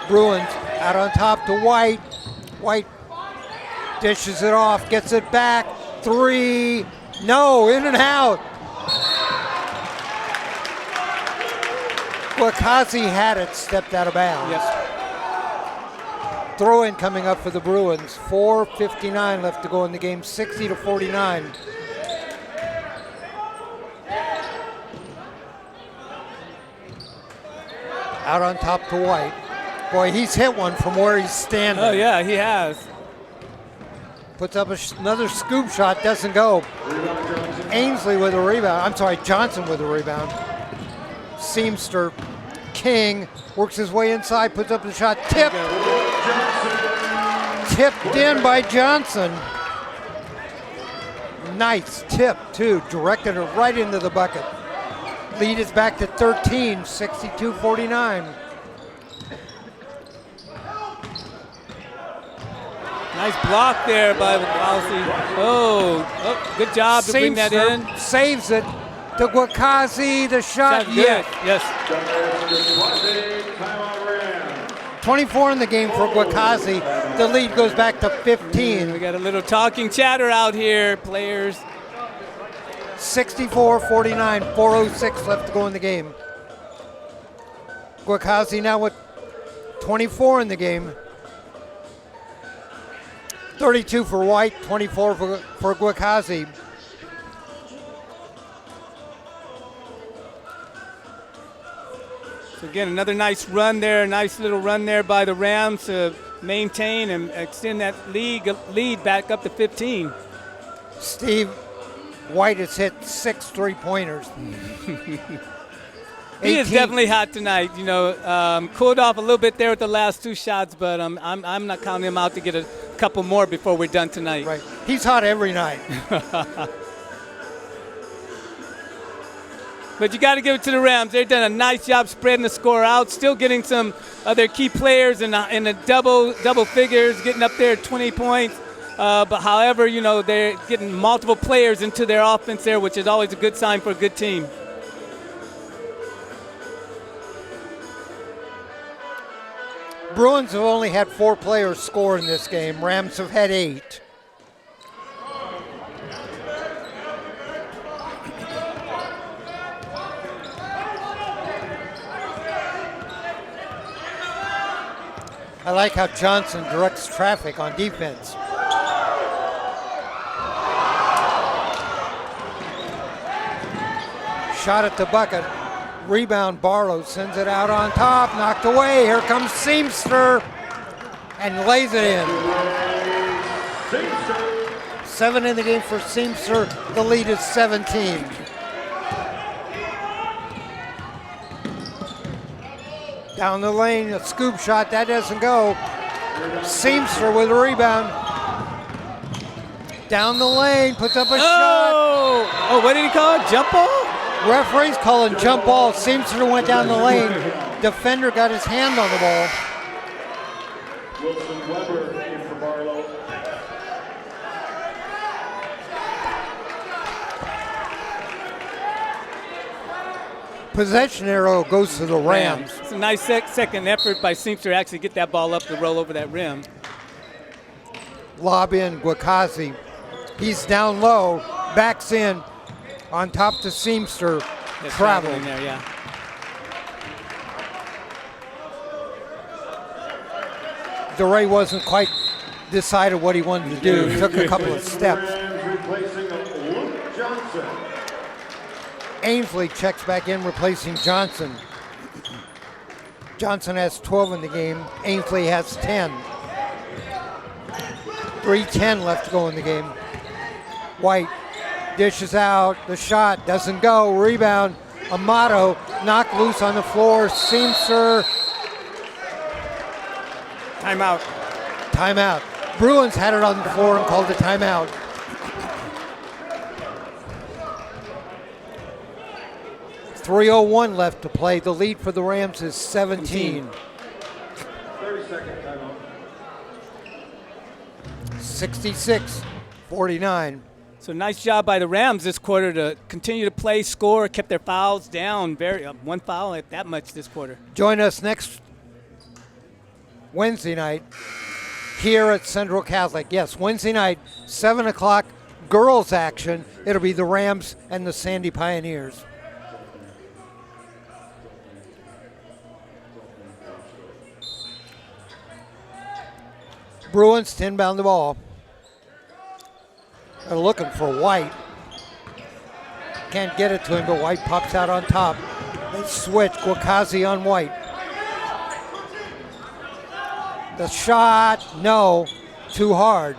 Bruins out on top to White. White dishes it off, gets it back. 3, no, in and out. Guakazi had it, stepped out of bounds. Yes. Throw in coming up for the Bruins. 4:59 left to go in the game, 60-49. Out on top to White. Boy, he's hit one from where he's standing. Oh, yeah, he has. Puts up another scoop shot, doesn't go. Ainsley with a rebound. I'm sorry, Johnson with a rebound. Seamster, King, works his way inside, puts up the shot, tipped. Tipped in by Johnson. Nice tip, too. Directed it right into the bucket. Lead is back to 13, 62-49. Nice block there by Wakazi. Oh, good job to bring that in. Saves it to Guakazi. The shot, Good. Yes. 24 in the game for Guakazi. The lead goes back to 15. We got a little talking chatter out here, players. 64-49, 4:06 left to go in the game. Guakazi now with 24 in the game. 32 for White, 24 for Guakazi. So again, another nice run there, nice little run there by the Rams to maintain and extend that lead back up to 15. Steve, White has hit 6 3-pointers. He is definitely hot tonight. You know, cooled off a little bit there with the last 2 shots, but I'm not counting him out to get a couple more before we're done tonight. Right. He's hot every night. But you got to give it to the Rams. They've done a nice job spreading the score out, still getting some of their key players in the double figures, getting up there at 20 points. But however, you know, they're getting multiple players into their offense there, which is always a good sign for a good team. Bruins have only had 4 players score in this game. Rams have had 8. I like how Johnson directs traffic on defense. Shot at the bucket. Rebound, Barlow sends it out on top, knocked away. Here comes Seamster and lays it in. 7 in the game for Seamster. The lead is 17. Down the lane, a scoop shot, that doesn't go. Seamster with a rebound. Down the lane, puts up a shot. Oh, what did he call it? Jump ball? Referee's calling jump ball. Seamster went down the lane. Defender got his hand on the ball. Wilson Weber in for Barlow. Possession arrow goes to the Rams. It's a nice second effort by Seamster to actually get that ball up to roll over that rim. Lob in, Guakazi. He's down low, backs in, on top to Seamster. Travel. In there, yeah. DeRay wasn't quite decided what he wanted to do. He took a couple of steps. Replacing Luke Johnson. Ainsley checks back in, replacing Johnson. Johnson has 12 in the game. Ainsley has 10. 3:10 left to go in the game. White dishes out. The shot doesn't go. Rebound. Amato knocked loose on the floor. Seamster. Timeout. Timeout. Bruins had it on the floor and called a timeout. .301 left to play. The lead for the Rams is 17. 30-second timeout. 66-49. So nice job by the Rams this quarter to continue to play, score, kept their fouls down. One foul at that much this quarter. Join us next Wednesday night here at Central Catholic. Yes, Wednesday night, 7 o'clock, girls action. It'll be the Rams and the Sandy Pioneers. Bruins to inbound the ball. They're looking for White. Can't get it to him, but White pops out on top. They switch, Guakazi on White. The shot, no, too hard.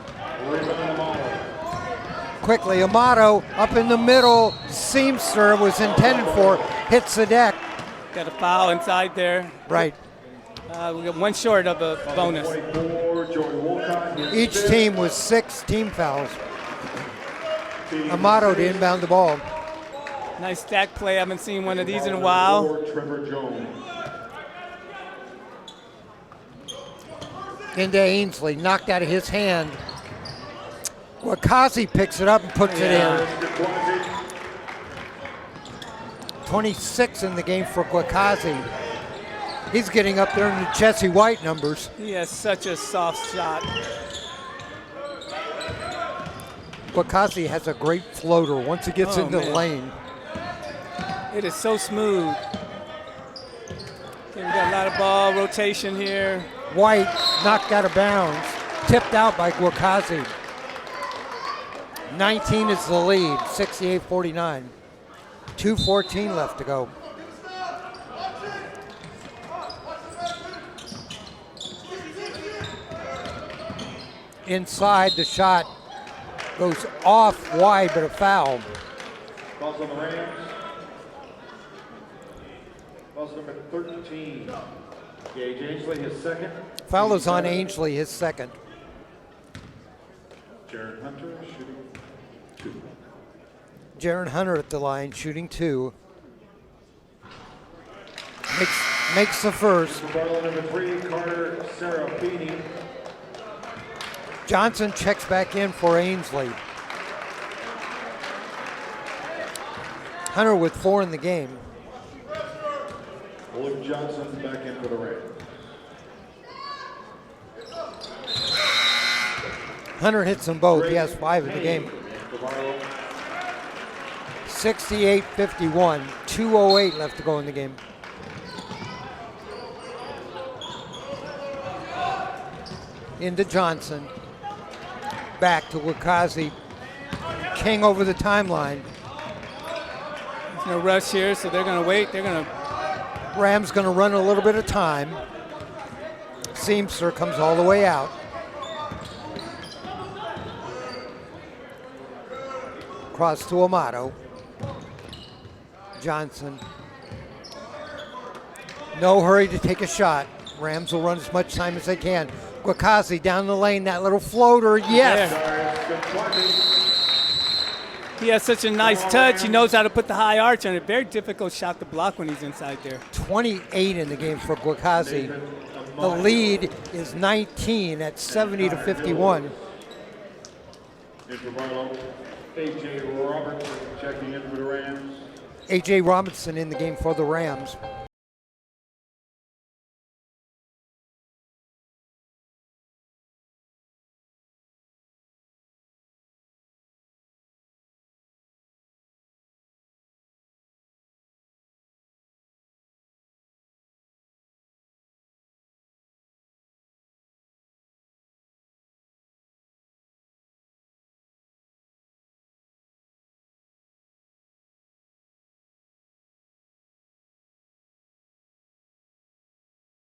Quickly, Amato up in the middle. Seamster was intended for, hits the deck. Got a foul inside there. Right. We got one short of a bonus. Each team was 6 team fouls. Amato to inbound the ball. Nice stack play. I haven't seen one of these in a while. Into Ainsley, knocked out of his hand. Guakazi picks it up and puts it in. 26 in the game for Guakazi. He's getting up there in the Jesse White numbers. He has such a soft shot. Guakazi has a great floater once he gets into the lane. It is so smooth. Okay, we got a lot of ball rotation here. White knocked out of bounds, tipped out by Guakazi. 19 is the lead, 68-49. 2:14 left to go. Inside, the shot goes off wide, but a foul. Calls on the Rams. Calls number 13. Gage Ainsley, his second. Foul is on Ainsley, his second. Jaron Hunter shooting 2. Jaron Hunter at the line, shooting 2. Makes the first. Barlow number 3, Carter Serafini. Johnson checks back in for Ainsley. Hunter with 4 in the game. Luke Johnson back in for the Rams. Hunter hits them both. He has 5 in the game. 68-51. 2:08 left to go in the game. into Johnson. Back to Wakazi. King over the timeline. There's no rush here, so they're going to wait. Rams going to run a little bit of time. Seamster comes all the way out. Cross to Amato. Johnson. No hurry to take a shot. Rams will run as much time as they can. Wakazi down the lane, that little floater, yes! He has such a nice touch. He knows how to put the high arch on it. Very difficult shot to block when he's inside there. 28 in the game for Wakazi. The lead is 19 at 70 to 51. In for Barlow, A.J. Robertson checking in for the Rams. A.J. Robinson in the game for the Rams.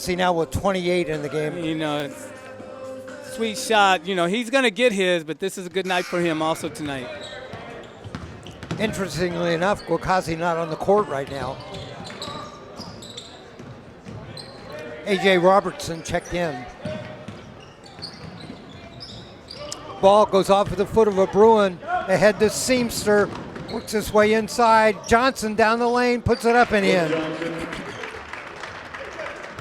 See now with 28 in the game. You know, it's sweet shot. You know, he's going to get his, but this is a good night for him also tonight. Interestingly enough, Wakazi not on the court right now. A.J. Robertson checked in. Ball goes off of the foot of a Bruin. Ahead to Seamster. Works his way inside. Johnson down the lane, puts it up and in.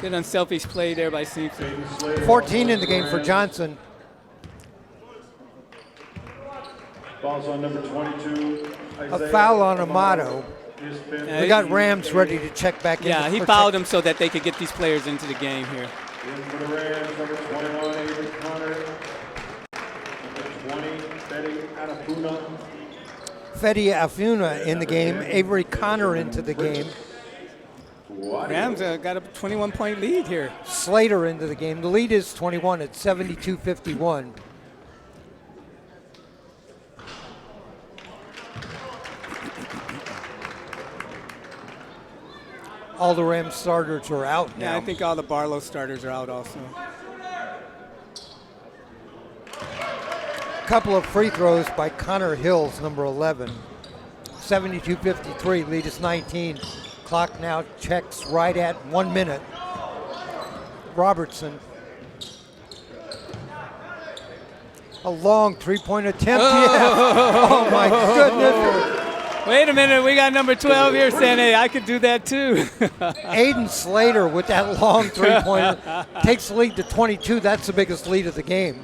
Good unselfish play there by Seamster. 14 in the game for Johnson. Falls on number 22. A foul on Amato. We got Rams ready to check back in. Yeah, he fouled him so that they could get these players into the game here. In for the Rams, number 21, Avery Connor. Number 20, Betty Anafuna. Fedi Afuna in the game. Avery Connor into the game. Rams got a 21-point lead here. Slater into the game. The lead is 21 at 72-51. All the Rams starters are out now. Yeah, I think all the Barlow starters are out also. Couple of free throws by Connor Hills, number 11. 72-53, lead is 19. Clock now checks right at 1 minute. Robertson. A long three-point attempt. Oh, yeah. Oh my goodness. Wait a minute, we got number 12 here saying, hey, I could do that too. Aiden Slater with that long three-pointer takes the lead to 22. That's the biggest lead of the game.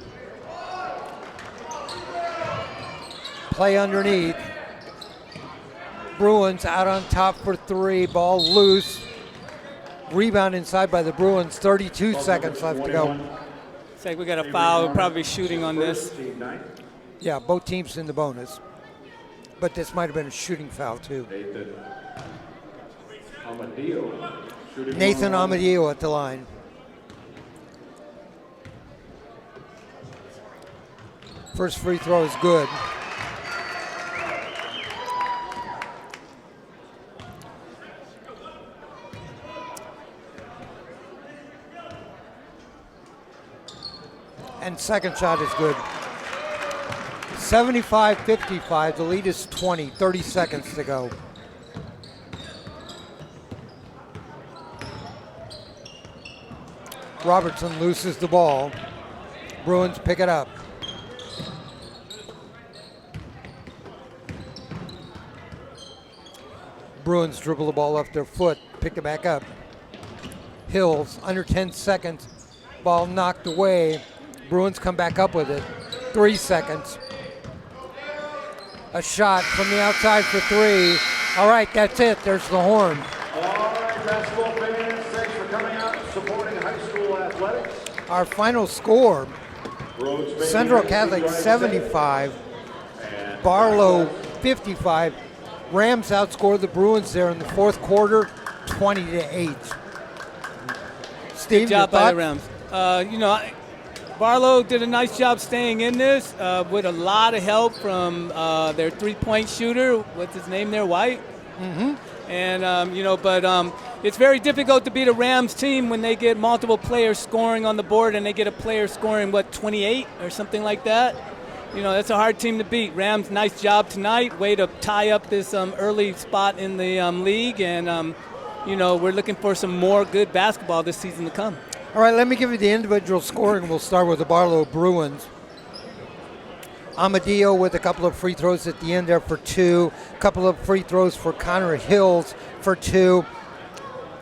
Play underneath. Bruins out on top for three. Ball loose. Rebound inside by the Bruins. 32 seconds left to go. It's like we got a foul. We're probably shooting on this. Yeah, both teams in the bonus. But this might have been a shooting foul too. Nathan Amadio at the line. First free throw is good. And second shot is good. 75-55, the lead is 20, 30 seconds to go. Robertson loses the ball. Bruins pick it up. Bruins dribble the ball off their foot, pick it back up. Hills, under 10 seconds, ball knocked away. Bruins come back up with it. 3 seconds. A shot from the outside for three. All right, that's it. There's the horn. All right, basketball fans, thanks for coming out and supporting high school athletics. Our final score, Central Catholic 75, Barlow 55. Rams outscored the Bruins there in the fourth quarter, 20-8. Steve, Good job by the Rams. You know, Barlow did a nice job staying in this with a lot of help from their three-point shooter. What's his name there, White? Mm-hmm. And, it's very difficult to beat a Rams team when they get multiple players scoring on the board and they get a player scoring, 28 or something like that. That's a hard team to beat. Rams, nice job tonight. Way to tie up this early spot in the league. And, we're looking for some more good basketball this season to come. All right, let me give you the individual scoring. We'll start with the Barlow Bruins. Amadio with a couple of free throws at the end there for 2. A couple of free throws for Connor Hills for 2.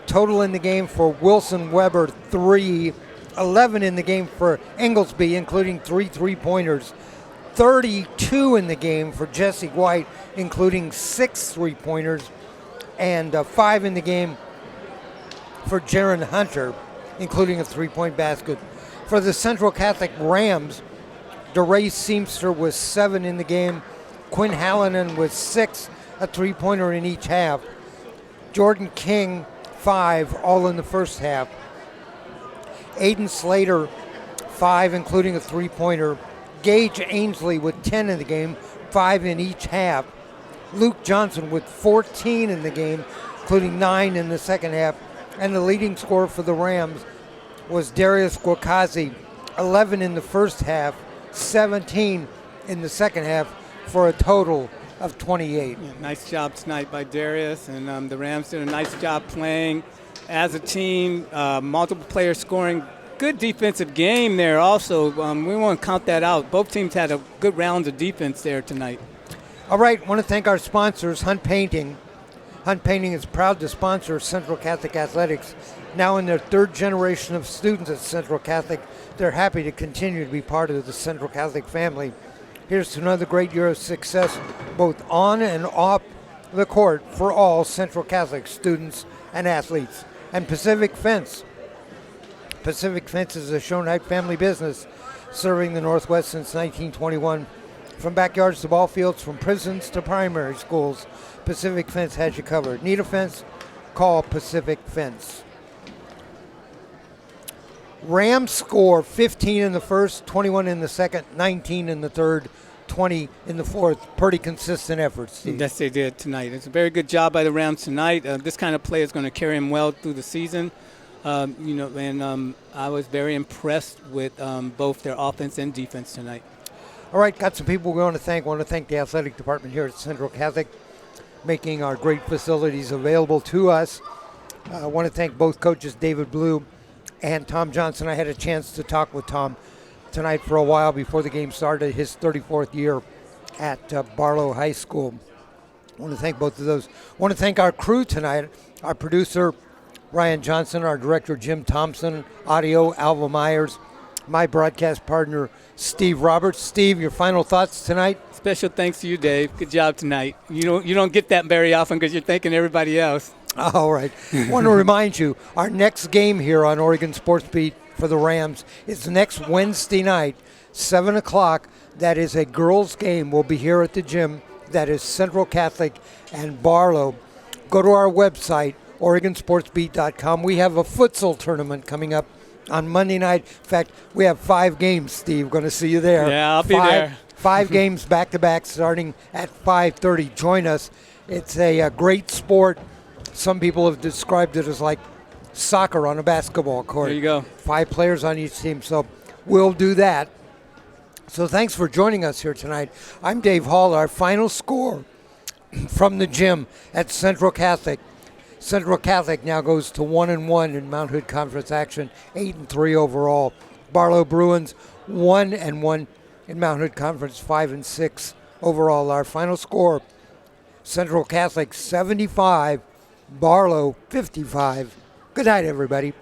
Total in the game for Wilson Weber, 3. 11 in the game for Inglesby, including 3 three-pointers. 32 in the game for Jesse White, including 6 three-pointers. And 5 in the game for Jaron Hunter, including a 3-point basket. For the Central Catholic Rams, DeRay Seamster was 7 in the game. Quinn Hallinan was 6, a 3-pointer in each half. Jordan King, 5, all in the first half. Aiden Slater, 5, including a 3-pointer. Gage Ainsley with 10 in the game, 5 in each half. Luke Johnson with 14 in the game, including 9 in the second half. And the leading scorer for the Rams was Darius Guakazi, 11 in the first half, 17 in the second half, for a total of 28. Yeah, nice job tonight by Darius, and the Rams did a nice job playing as a team, multiple players scoring. Good defensive game there also. We want to count that out. Both teams had a good round of defense there tonight. All right, I want to thank our sponsors, Hunt Painting. Hunt Painting is proud to sponsor Central Catholic Athletics. Now in their 3rd generation of students at Central Catholic, they're happy to continue to be part of the Central Catholic family. Here's to another great year of success, both on and off the court, for all Central Catholic students and athletes. And Pacific Fence. Pacific Fence is a Shonite family business serving the Northwest since 1921. From backyards to ball fields, from prisons to primary schools, Pacific Fence has you covered. Need a fence? Call Pacific Fence. Rams score 15 in the first, 21 in the second, 19 in the third, 20 in the fourth. Pretty consistent efforts, Steve. Yes, they did tonight. It's a very good job by the Rams tonight. This kind of play is going to carry them well through the season. I was very impressed with both their offense and defense tonight. All right, got some people we want to thank. I want to thank the athletic department here at Central Catholic, making our great facilities available to us. I want to thank both coaches, David Blue and Tom Johnson. I had a chance to talk with Tom tonight for a while before the game started, his 34th year at Barlow High School. I want to thank both of those. I want to thank our crew tonight, our producer, Ryan Johnson, our director, Jim Thompson, audio, Alva Myers, my broadcast partner, Steve Roberts. Steve, your final thoughts tonight? Special thanks to you, Dave. Good job tonight. You don't get that very often because you're thanking everybody else. All right. I want to remind you, our next game here on Oregon Sports Beat for the Rams is next Wednesday night, 7 o'clock. That is a girls' game. We'll be here at the gym. That is Central Catholic and Barlow. Go to our website, OregonSportsBeat.com. We have a futsal tournament coming up on Monday night. In fact, we have 5 games, Steve. Going to see you there. Yeah, I'll be there. 5 games back-to-back starting at 5:30. Join us. It's a great sport. Some people have described it as like soccer on a basketball court. There you go. 5 players on each team, so we'll do that. So thanks for joining us here tonight. I'm Dave Hall. Our final score from the gym at Central Catholic. Central Catholic now goes to 1-1 in Mount Hood Conference action, 8-3 overall. Barlow Bruins 1-1 in Mount Hood Conference, 5-6 overall. Our final score: Central Catholic 75, Barlow 55. Good night, everybody.